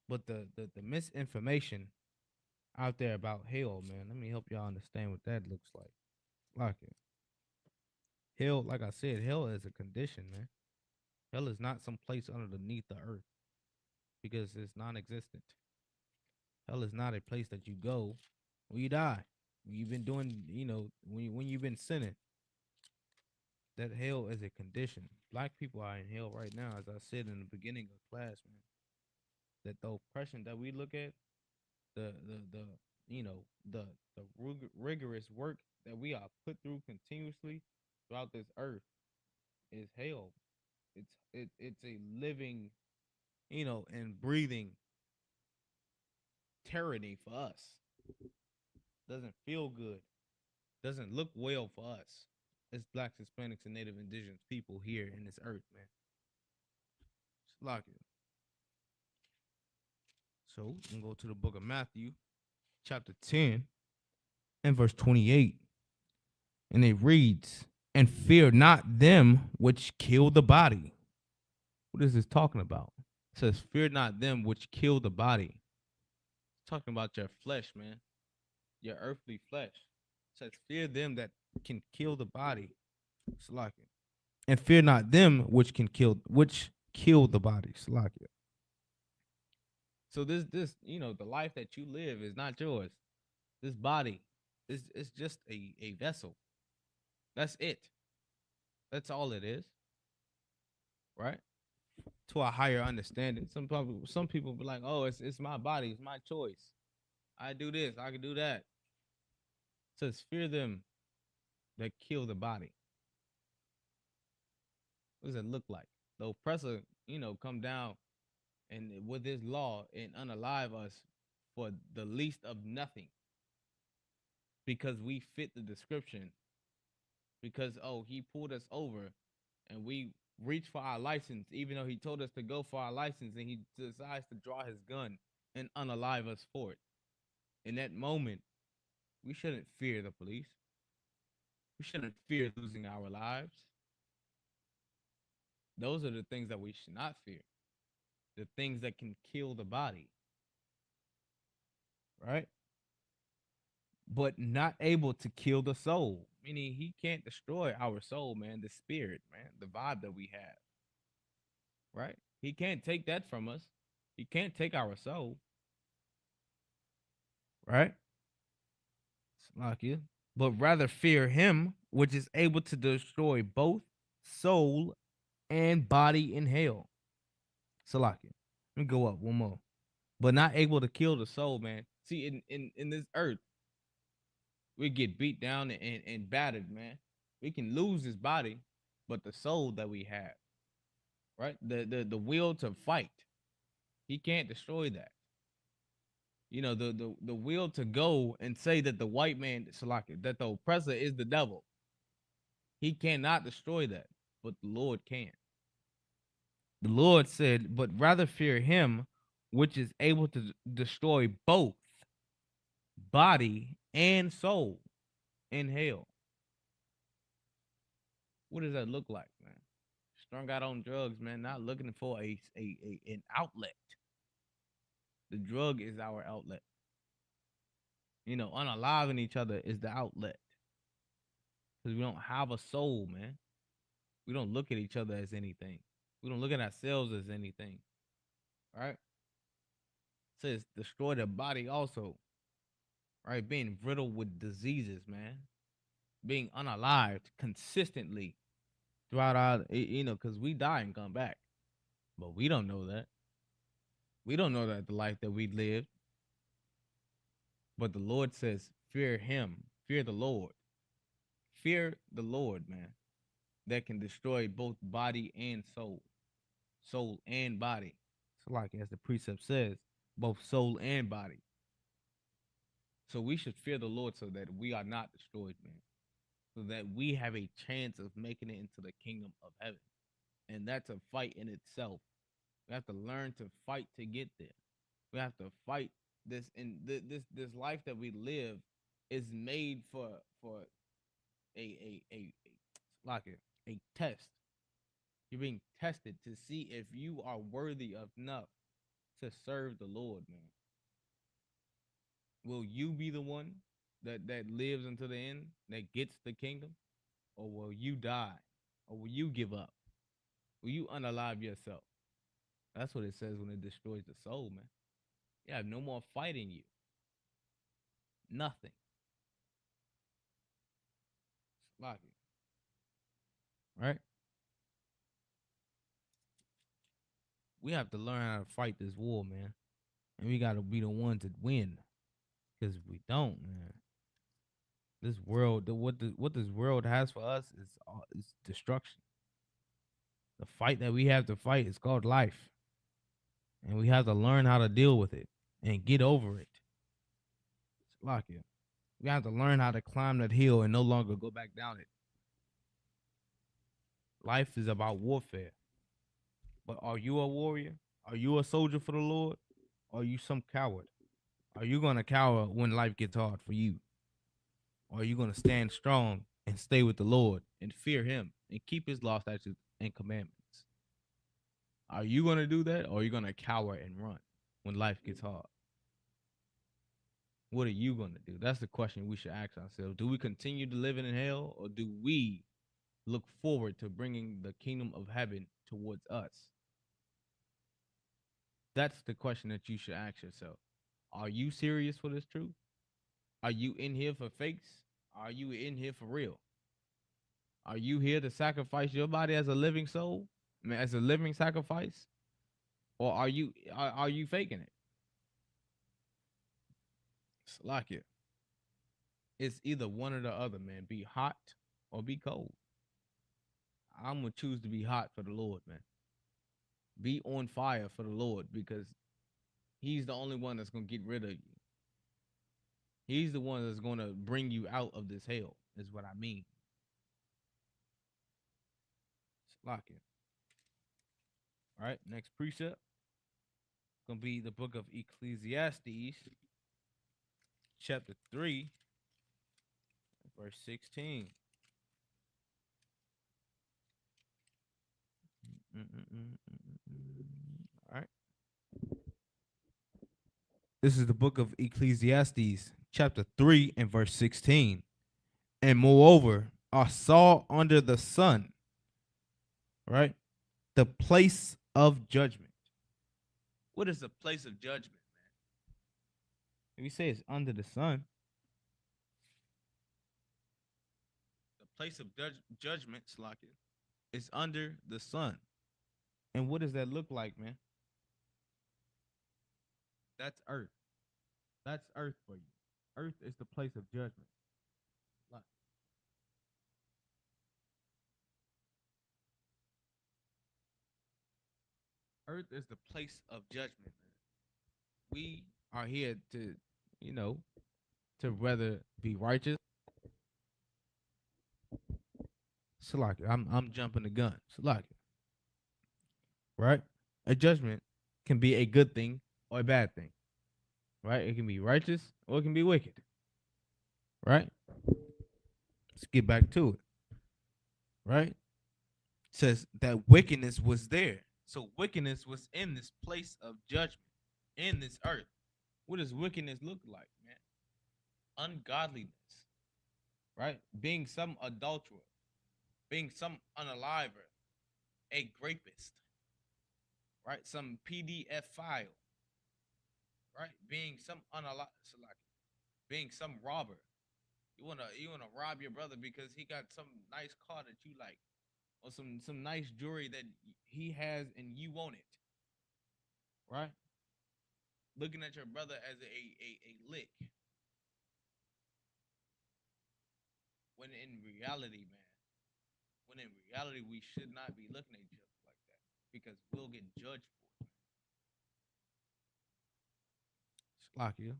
But the misinformation out there about hell, man. Let me help y'all understand what that looks like. Salakia. Hell, like I said, hell is a condition, man. Hell is not some place underneath the earth because it's non-existent. Hell is not a place that you go when you die. When you've been doing, when you've been sinning. That hell is a condition. Black people are in hell right now, as I said in the beginning of class, man. That the oppression that we look at, the rigorous work that we are put through continuously throughout this earth is hell. It's a living, and breathing tyranny for us. Doesn't feel good. Doesn't look well for us. It's Blacks, Hispanics, and Native Indigenous people here in this earth, man. Just lock it. So we can go to the book of Matthew, chapter 10, and verse 28. And it reads, "And fear not them which kill the body." What is this talking about? says, fear not them which kill the body. It's talking about your flesh, man, your earthly flesh. It says, fear them that can kill the body. Salakia. And fear not them which kill the body. Salakia. So this, the life that you live is not yours. This body is it's just a vessel. That's it. That's all it is. Right? To a higher understanding. Some people be like, oh, it's my body, it's my choice. I do this, I can do that. It says fear them that kill the body. What does it look like? The oppressor, come down and with his law and unalive us for the least of nothing. Because we fit the description. Because he pulled us over and we reached for our license, even though he told us to go for our license, and he decides to draw his gun and unalive us for it. In that moment, we shouldn't fear the police. We shouldn't fear losing our lives. Those are the things that we should not fear. The things that can kill the body. Right? But not able to kill the soul. Meaning he can't destroy our soul, man, the spirit, man, the vibe that we have. Right? He can't take that from us. He can't take our soul. Right? Salakia. But rather fear him, which is able to destroy both soul and body in hell. Salakia. Let me go up one more. But not able to kill the soul, man. See, in this earth, we get beat down and battered, man. We can lose this body, but the soul that we have, right? The will to fight, he can't destroy that. The will to go and say that the white man, Salaki, that the oppressor is the devil. He cannot destroy that, but the Lord can. The Lord said, but rather fear him, which is able to destroy both body and soul in hell. What does that look like, man? Strung out on drugs, man, not looking for an outlet. The drug is our outlet. Unaliving each other is the outlet. Because we don't have a soul, man. We don't look at each other as anything. We don't look at ourselves as anything. Right? It says destroy the body also. Right? Being riddled with diseases, man. Being unalived consistently throughout our, because we die and come back. But we don't know that. We don't know that the life that we lived. But the Lord says, fear him. Fear the Lord. Fear the Lord, man. That can destroy both body and soul. Soul and body. So like as the precept says, both soul and body. So we should fear the Lord so that we are not destroyed, man. So that we have a chance of making it into the kingdom of heaven. And that's a fight in itself. We have to learn to fight to get there. We have to fight this, and this life that we live is made for a test. You're being tested to see if you are worthy enough to serve the Lord, man. Will you be the one that lives until the end, that gets the kingdom? Or will you die? Or will you give up? Will you unalive yourself? That's what it says when it destroys the soul, man. You have no more fight in you. Nothing. Sloppy. Right? We have to learn how to fight this war, man. And we got to be the ones that win. Because if we don't, man, this world, what this world has for us is destruction. The fight that we have to fight is called life. And we have to learn how to deal with it and get over it. Slovakia. We have to learn how to climb that hill and no longer go back down it. Life is about warfare. But are you a warrior? Are you a soldier for the Lord? Or are you some coward? Are you going to cower when life gets hard for you? Or are you going to stand strong and stay with the Lord and fear him and keep his law, statutes, and commandments? Are you gonna do that, or are you gonna cower and run when life gets hard? What are you gonna do? That's the question we should ask ourselves. Do we continue to live in hell, or do we look forward to bringing the kingdom of heaven towards us? That's the question that you should ask yourself. Are you serious for this truth? Are you in here for fakes? Are you in here for real? Are you here to sacrifice your body as a living soul, as a living sacrifice, or are you faking it? It's like it. It's either one or the other, man. Be hot or be cold. I'm gonna choose to be hot for the Lord, man. Be on fire for the Lord because He's the only one that's gonna get rid of you. He's the one that's gonna bring you out of this hell. Is what I mean. It's like it. All right. Next precept gonna be the book of Ecclesiastes, chapter 3, verse 16. All right. This is the book of Ecclesiastes, chapter 3, and verse 16. And moreover, I saw under the sun, right, the place of judgment. What is the place of judgment, man? If you say it's under the sun, the place of judgment, Slakia, is under the sun. And what does that look like, man? That's earth. That's earth for you. Earth is the place of judgment. Like, earth is the place of judgment, man. We are here to, you know, to rather be righteous. Salaki, I'm jumping the gun. Salaki. Right? A judgment can be a good thing or a bad thing. Right? It can be righteous or it can be wicked. Right? Let's get back to it. Right? It says that wickedness was there. So wickedness was in this place of judgment, in this earth. What does wickedness look like, man? Ungodliness. Right? Being some adulterer, being some unaliver, a rapist, right? Some PDF file, right? Being some being some robber. You wanna rob your brother because he got some nice car that you like, or some nice jewelry that he has and you want it, right? Looking at your brother as a lick, when in reality, man, when in reality we should not be looking at each other like that because we'll get judged for it. Slakia.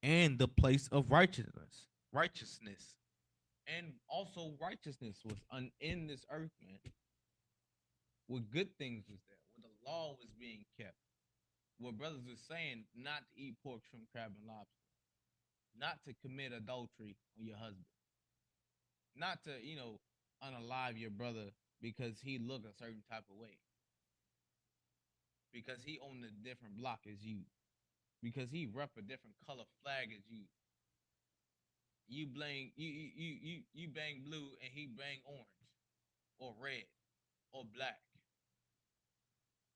And the place of righteousness, and also righteousness was in this earth, man. Where good things was there, where the law was being kept, where brothers were saying not to eat pork, shrimp, crab, and lobster, not to commit adultery on your husband, not to unalive your brother because he look a certain type of way, because he owned a different block as you, because he rep a different color flag as you. You bang blue and he bang orange or red or black.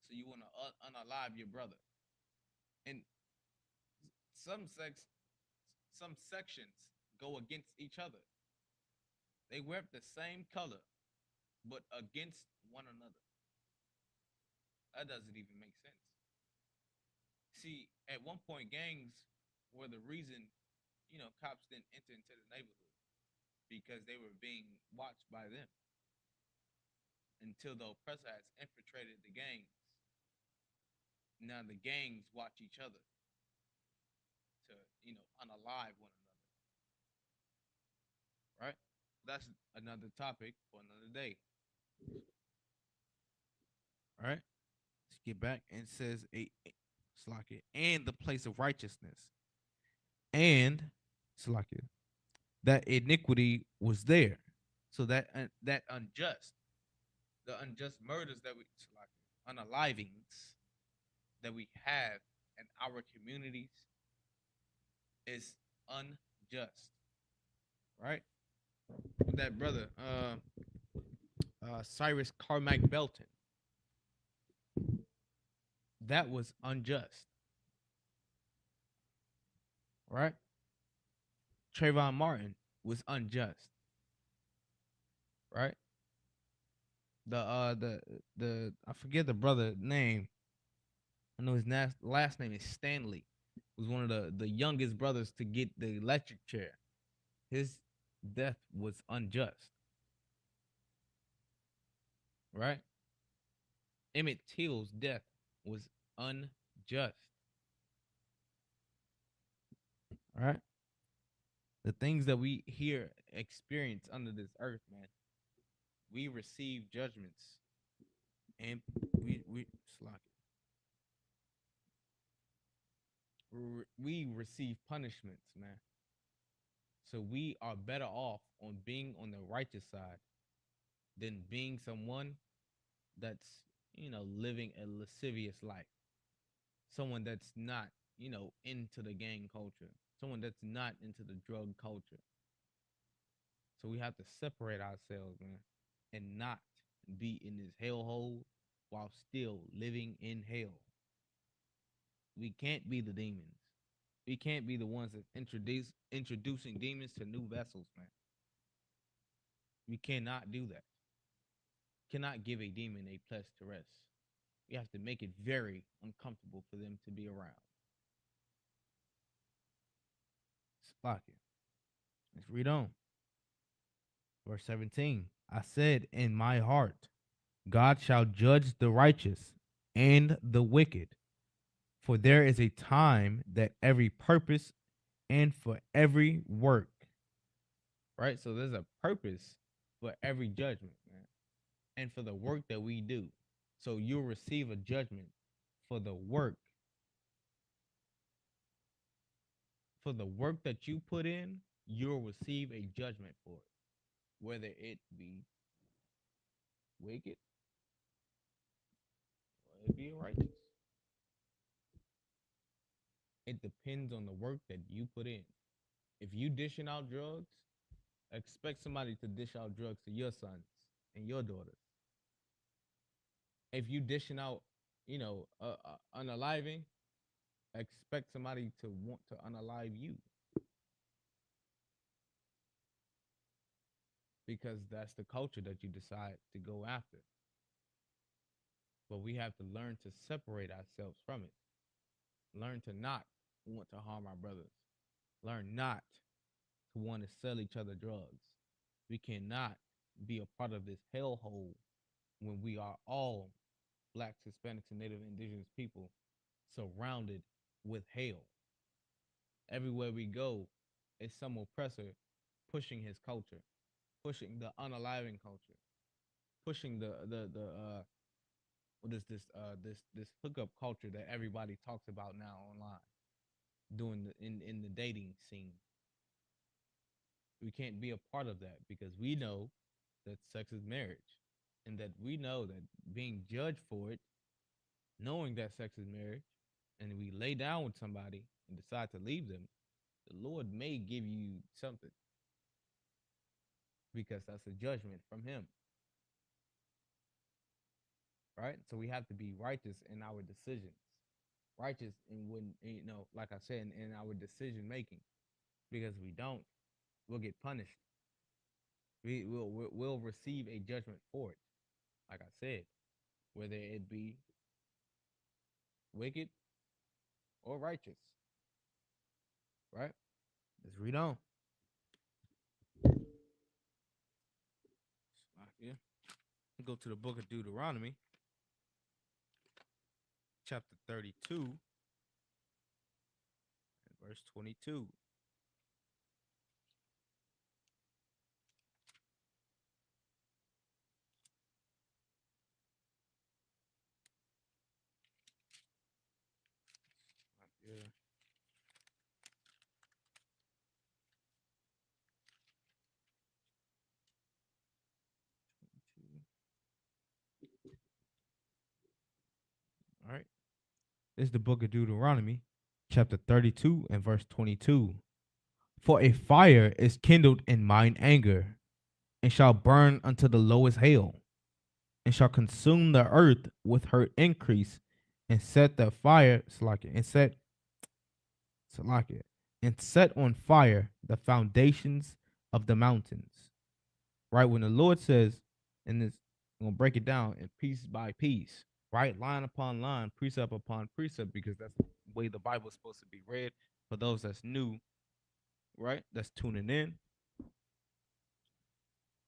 So you want to unalive your brother. And some sections go against each other. They wear the same color, but against one another. That doesn't even make sense. See, at one point, gangs were the reason, cops didn't enter into the neighborhood because they were being watched by them until the oppressor has infiltrated the gangs. Now the gangs watch each other to, unalive one another. Right? That's another topic for another day. All right? Let's get back, and it says Slakia, and the place of righteousness. And Slakia, that iniquity was there. So that unjust, the unjust murders that we Slakia, unalivings that we have in our communities is unjust, right? That brother, Cyrus Carmack Belton, that was unjust, right? Trayvon Martin was unjust, right? The I forget the brother name. I know his last name is Stanley. Was one of the youngest brothers to get the electric chair. His death was unjust, right? Emmett Till's death was unjust, right? The things that we here experience under this earth, man, we receive judgments and we slack we receive punishments, man. So we are better off on being on the righteous side than being someone that's, living a lascivious life. Someone that's not, into the gang culture. Someone that's not into the drug culture. So we have to separate ourselves, man, and not be in this hellhole while still living in hell. We can't be the demons. We can't be the ones that introducing demons to new vessels, man. We cannot do that. Cannot give a demon a place to rest. We have to make it very uncomfortable for them to be around. Spock it. Let's read on. Verse 17. I said in my heart, God shall judge the righteous and the wicked. For there is a time that every purpose and for every work. Right? So there's a purpose for every judgment, man. And for the work that we do. So you'll receive a judgment for the work. For the work that you put in, you'll receive a judgment for it. Whether it be wicked or it be righteous. It depends on the work that you put in. If you dishing out drugs, expect somebody to dish out drugs to your sons and your daughters. If you dishing out, unaliving, expect somebody to want to unalive you. Because that's the culture that you decide to go after. But we have to learn to separate ourselves from it. Learn to not want to harm our brothers. Learn not to want to sell each other drugs. We cannot be a part of this hellhole when we are all Blacks, Hispanics, and Native Indigenous people surrounded with hell. Everywhere we go, is some oppressor pushing his culture, pushing the unaliving culture, pushing the what is this hookup culture that everybody talks about now online, doing in the dating scene. We can't be a part of that because we know that sex is marriage, and that we know that being judged for it, knowing that sex is marriage, and we lay down with somebody and decide to leave them, the Lord may give you something because that's a judgment from Him, right? So we have to be righteous in our decisions, righteous in when, like I said, in our decision making, because we don't, we'll get punished. We'll receive a judgment for it. Like I said, whether it be wicked or righteous, right? Let's read on. Yeah. Go to the book of Deuteronomy, chapter 32, and verse 22. Yeah. It's the book of Deuteronomy, chapter 32 and verse 22. For a fire is kindled in mine anger, and shall burn unto the lowest hail, and shall consume the earth with her increase, and set the fire, Salakia, and set on fire the foundations of the mountains. Right? When the Lord says, in this, I'm gonna break it down in piece by piece, right? Line upon line, precept upon precept, because that's the way the Bible is supposed to be read. For those that's new, right? That's tuning in.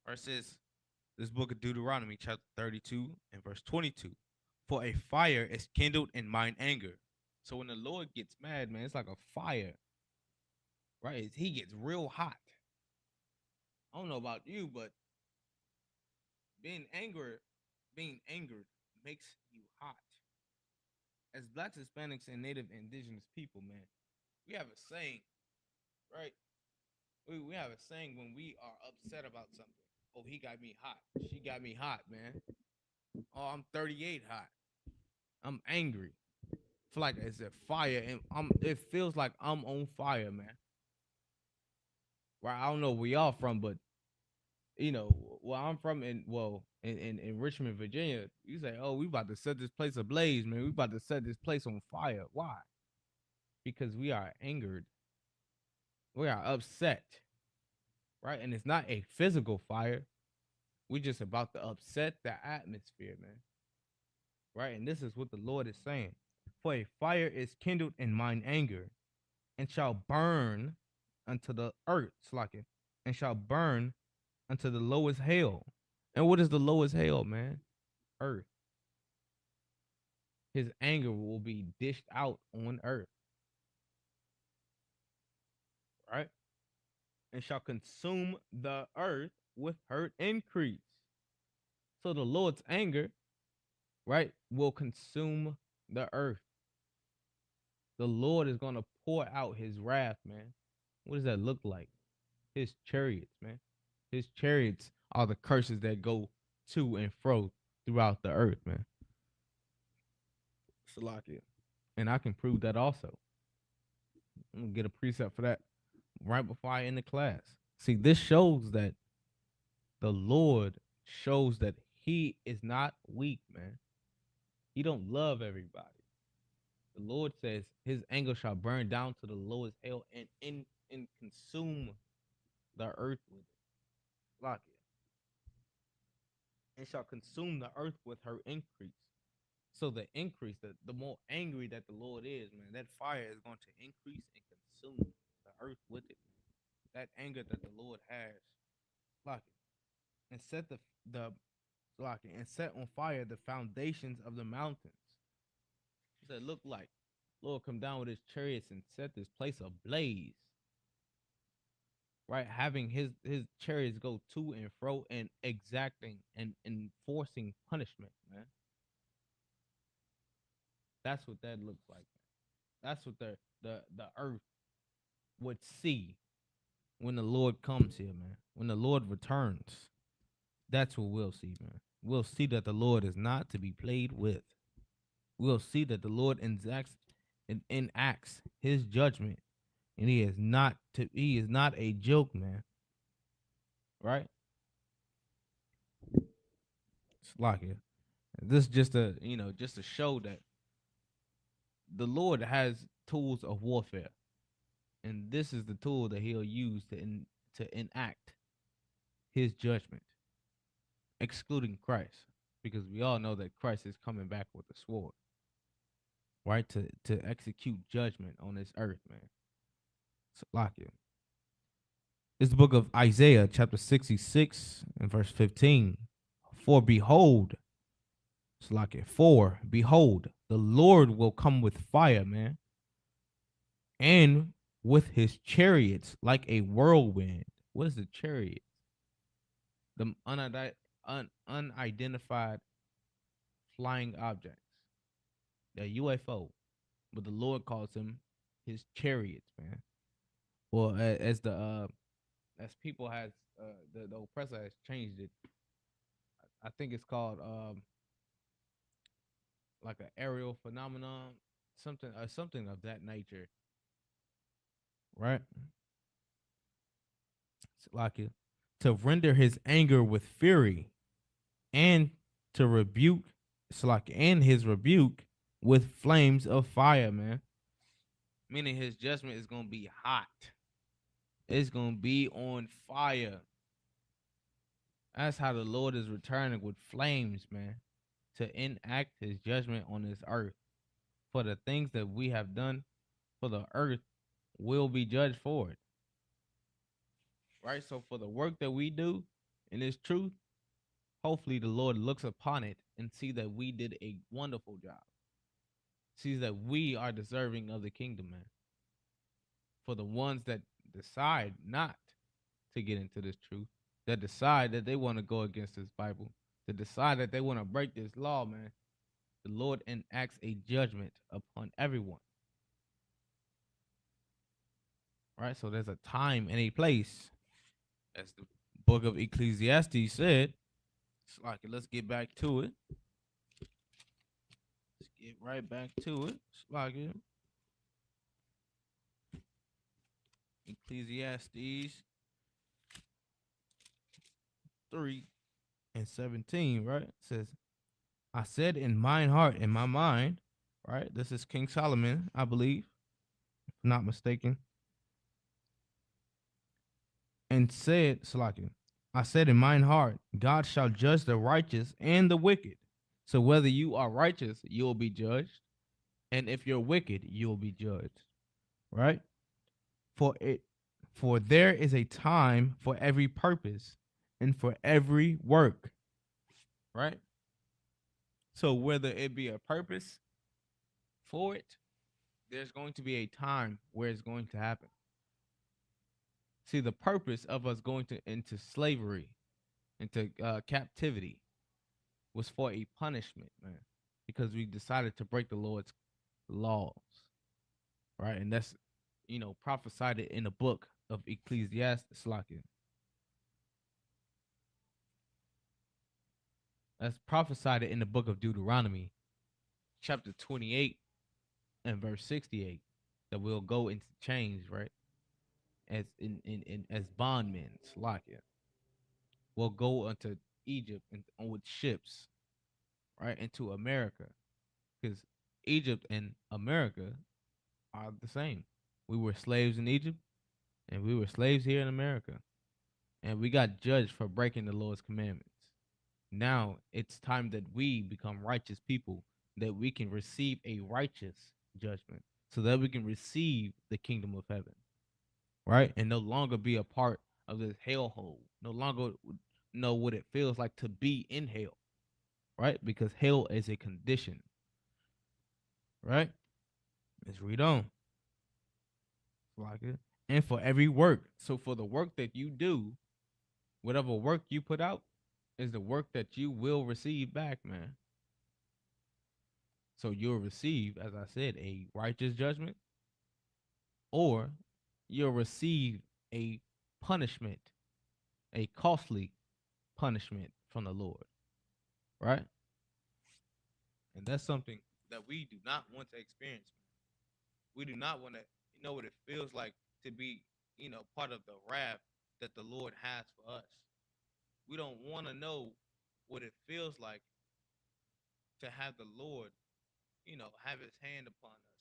Verses this book of Deuteronomy, chapter 32 and verse 22. For a fire is kindled in mine anger. So when the Lord gets mad, man, it's like a fire, right? He gets real hot. I don't know about you, but being angry, being angered makes you hot. As blacks, Hispanics, and Native Indigenous people, man, we have a saying, right? We have a saying when we are upset about something. Oh, he got me hot. She got me hot, man. Oh, I'm 38 hot. I'm angry. I feel like it's a fire, and it feels like I'm on fire, man. Right? I don't know where y'all from, but where I'm from in Richmond, Virginia, you say, oh, we about to set this place ablaze, man. We about to set this place on fire. Why? Because we are angered. We are upset. Right? And it's not a physical fire. We just about to upset the atmosphere, man. Right? And this is what the Lord is saying. For a fire is kindled in mine anger, and shall burn unto the earth, slacking, and shall burn unto the lowest hell. And what is the lowest hell, man? Earth. His anger will be dished out on earth, right? And shall consume the earth with her increase. So the Lord's anger, right, will consume the earth. The Lord is going to pour out his wrath, man. What does that look like? His chariots, man. His chariots are the curses that go to and fro throughout the earth, man. Salakia. And I can prove that also. I'm gonna get a precept for that right before I end the class. See, this shows that the Lord shows that he is not weak, man. He don't love everybody. The Lord says his anger shall burn down to the lowest hell and consume the earth with it. Lock it. And shall consume the earth with her increase. So the increase, the more angry that the Lord is, man, that fire is going to increase and consume the earth with it. That anger that the Lord has, lock it, and set the lock it, and set on fire the foundations of the mountains. He said, look like Lord come down with his chariots and set this place ablaze. Right, having his chariots go to and fro and exacting and enforcing punishment, man. That's what that looks like. That's what the earth would see when the Lord comes here, man. When the Lord returns, that's what we'll see, man. We'll see that the Lord is not to be played with. We'll see that the Lord enacts his judgment, and he is not a joke, man. Right? It's like it. This just to show that the Lord has tools of warfare, and this is the tool that he'll use to enact his judgment, excluding Christ, because we all know that Christ is coming back with a sword, right, to execute judgment on this earth, man. So lock it. It's the book of Isaiah, chapter 66 and verse 15. For behold, the Lord will come with fire, man, and with his chariots like a whirlwind. What is the chariot? The unidentified flying objects, the UFO, but the Lord calls them his chariots, man. Well, as people has the oppressor has changed it. I think it's called like an aerial phenomenon, something of that nature, right? Salakia. To render his anger with fury, and to rebuke Salakia, and his rebuke with flames of fire, man. Meaning his judgment is gonna be hot. It's gonna be on fire. That's how the Lord is returning with flames, man, to enact his judgment on this earth. For the things that we have done, for the earth will be judged for it. Right? So for the work that we do in this truth, hopefully the Lord looks upon it and see that we did a wonderful job. Sees that we are deserving of the kingdom, man. For the ones that decide not to get into this truth, that decide that they want to go against this Bible, that decide that they want to break this law, man, the Lord enacts a judgment upon everyone. Right? So there's a time and a place, as the book of Ecclesiastes said. It's like, let's get back to it. Let's get right back to it. It's like it. Ecclesiastes 3:17, right? It says, I said in mine heart, in my mind, right? This is King Solomon, I believe, if I'm not mistaken. And said, Salakia, I said in mine heart, God shall judge the righteous and the wicked. So whether you are righteous, you will be judged. And if you're wicked, you will be judged. Right? For there is a time for every purpose and for every work. Right? So whether it be a purpose for it, there's going to be a time where it's going to happen. See, the purpose of us going into slavery, into captivity, was for a punishment, man, because we decided to break the Lord's laws, right? And that's, prophesied in the book of Ecclesiastes. That's prophesied in the book of Deuteronomy, chapter 28 and verse 68, that we'll go into chains, right? As as bondmen, we'll go into Egypt and with ships, right, into America, because Egypt and America are the same. We were slaves in Egypt, and we were slaves here in America, and we got judged for breaking the Lord's commandments. Now it's time that we become righteous people, that we can receive a righteous judgment, so that we can receive the kingdom of heaven, right, and no longer be a part of this hellhole. No longer know what it feels like to be in hell, right? Because hell is a condition, right? Let's read on. Like it. And for every work. So for the work that you do, whatever work you put out is the work that you will receive back, man. So you'll receive, as I said, a righteous judgment, or you'll receive a punishment, a costly punishment from the Lord, right? And that's something that we do not want to experience. We do not want to know what it feels like to be, part of the wrath that the Lord has for us. We don't want to know what it feels like to have the Lord, have his hand upon us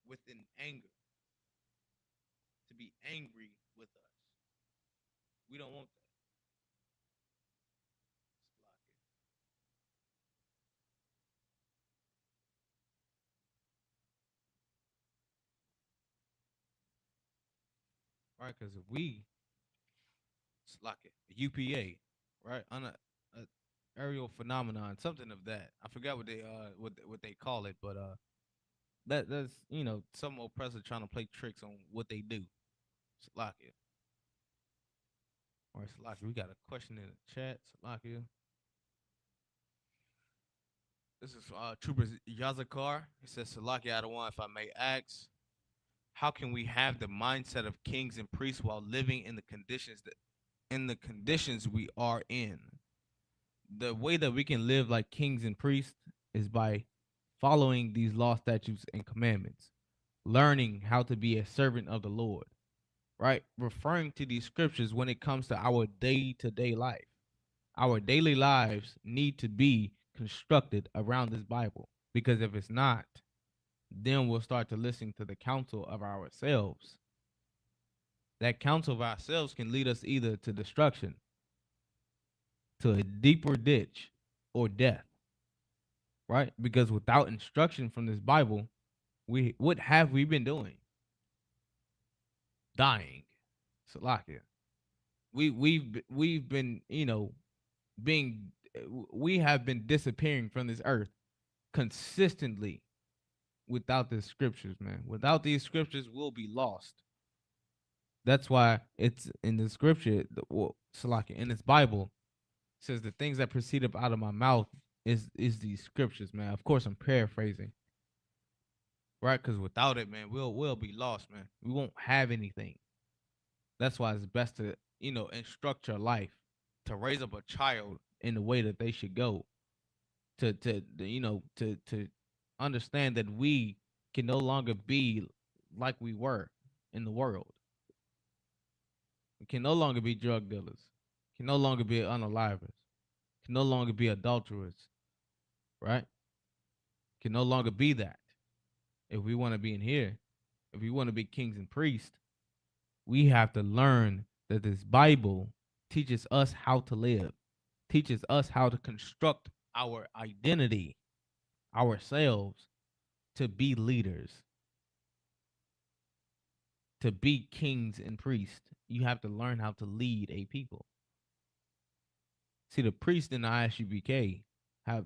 with an anger, to be angry with us. We don't want that. Right? Because if we, it's like it, UPA, right, on a aerial phenomenon, something of that. I forgot what they what they call it, but that's some oppressor trying to play tricks on what they do. Salakia. All right, Salakia, we got a question in the chat. Salakia. This is Trooper Yazakar. He says, Salakia Adawan, if I may ask, how can we have the mindset of kings and priests while living in the conditions we are in? The way that we can live like kings and priests is by following these law, statutes, and commandments, learning how to be a servant of the Lord, right? Referring to these scriptures when it comes to our day to day life. Our daily lives need to be constructed around this Bible, because if it's not, then we'll start to listen to the counsel of ourselves. That counsel of ourselves can lead us either to destruction, to a deeper ditch, or death, right? Because without instruction from this Bible, what have we been doing? Dying. Salakia. We've been, being we have been disappearing from this earth consistently without the scriptures, man. Without these scriptures, we'll be lost. That's why it's in the scripture, Salakia, in this Bible, it says the things that proceed up out of my mouth is these scriptures, man. Of course, I'm paraphrasing, right? Because without it, man, we'll be lost, man. We won't have anything. That's why it's best to, instruct your life, to raise up a child in the way that they should go, to understand that we can no longer be like we were in the world. We can no longer be drug dealers, can no longer be unalivers, can no longer be adulterers, right? Can no longer be that. If we want to be in here, if we want to be kings and priests, we have to learn that this Bible teaches us how to live, teaches us how to construct our identity, ourselves, to be leaders, to be kings and priests. You have to learn how to lead a people. See, the priests in the ISUPK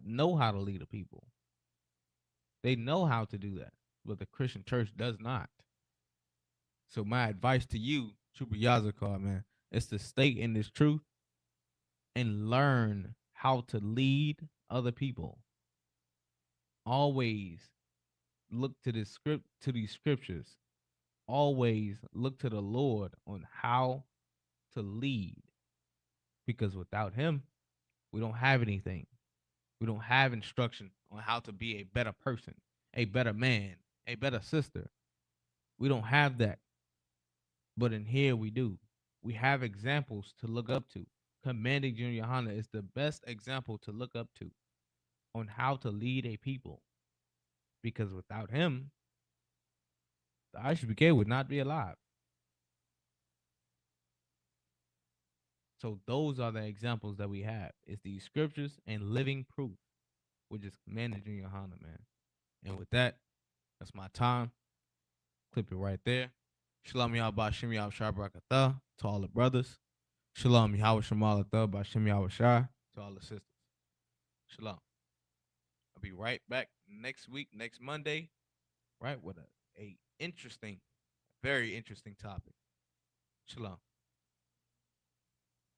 know how to lead a people. They know how to do that, but the Christian church does not. So my advice to you, Trooper Yazakar, man, is to stay in this truth and learn how to lead other people. Always look to these scriptures. Always look to the Lord on how to lead. Because without him, we don't have anything. We don't have instruction on how to be a better person, a better man, a better sister. We don't have that. But in here we do. We have examples to look up to. Commanding Junior Honda is the best example to look up to on how to lead a people. Because without him, the ISUPK would not be alive. So those are the examples that we have. It's these scriptures and living proof, which is Commanding Junior Honda, man. And with that, that's my time. Clip it right there. Shalom Yahweh Shem Yahweh Shai Barakatah to all the brothers. Shalom Yahweh Shemalatah by Shem Yahweh Shai to all the sisters. Shalom. I'll be right back next week, next Monday, right, with a interesting, very interesting topic. Shalom.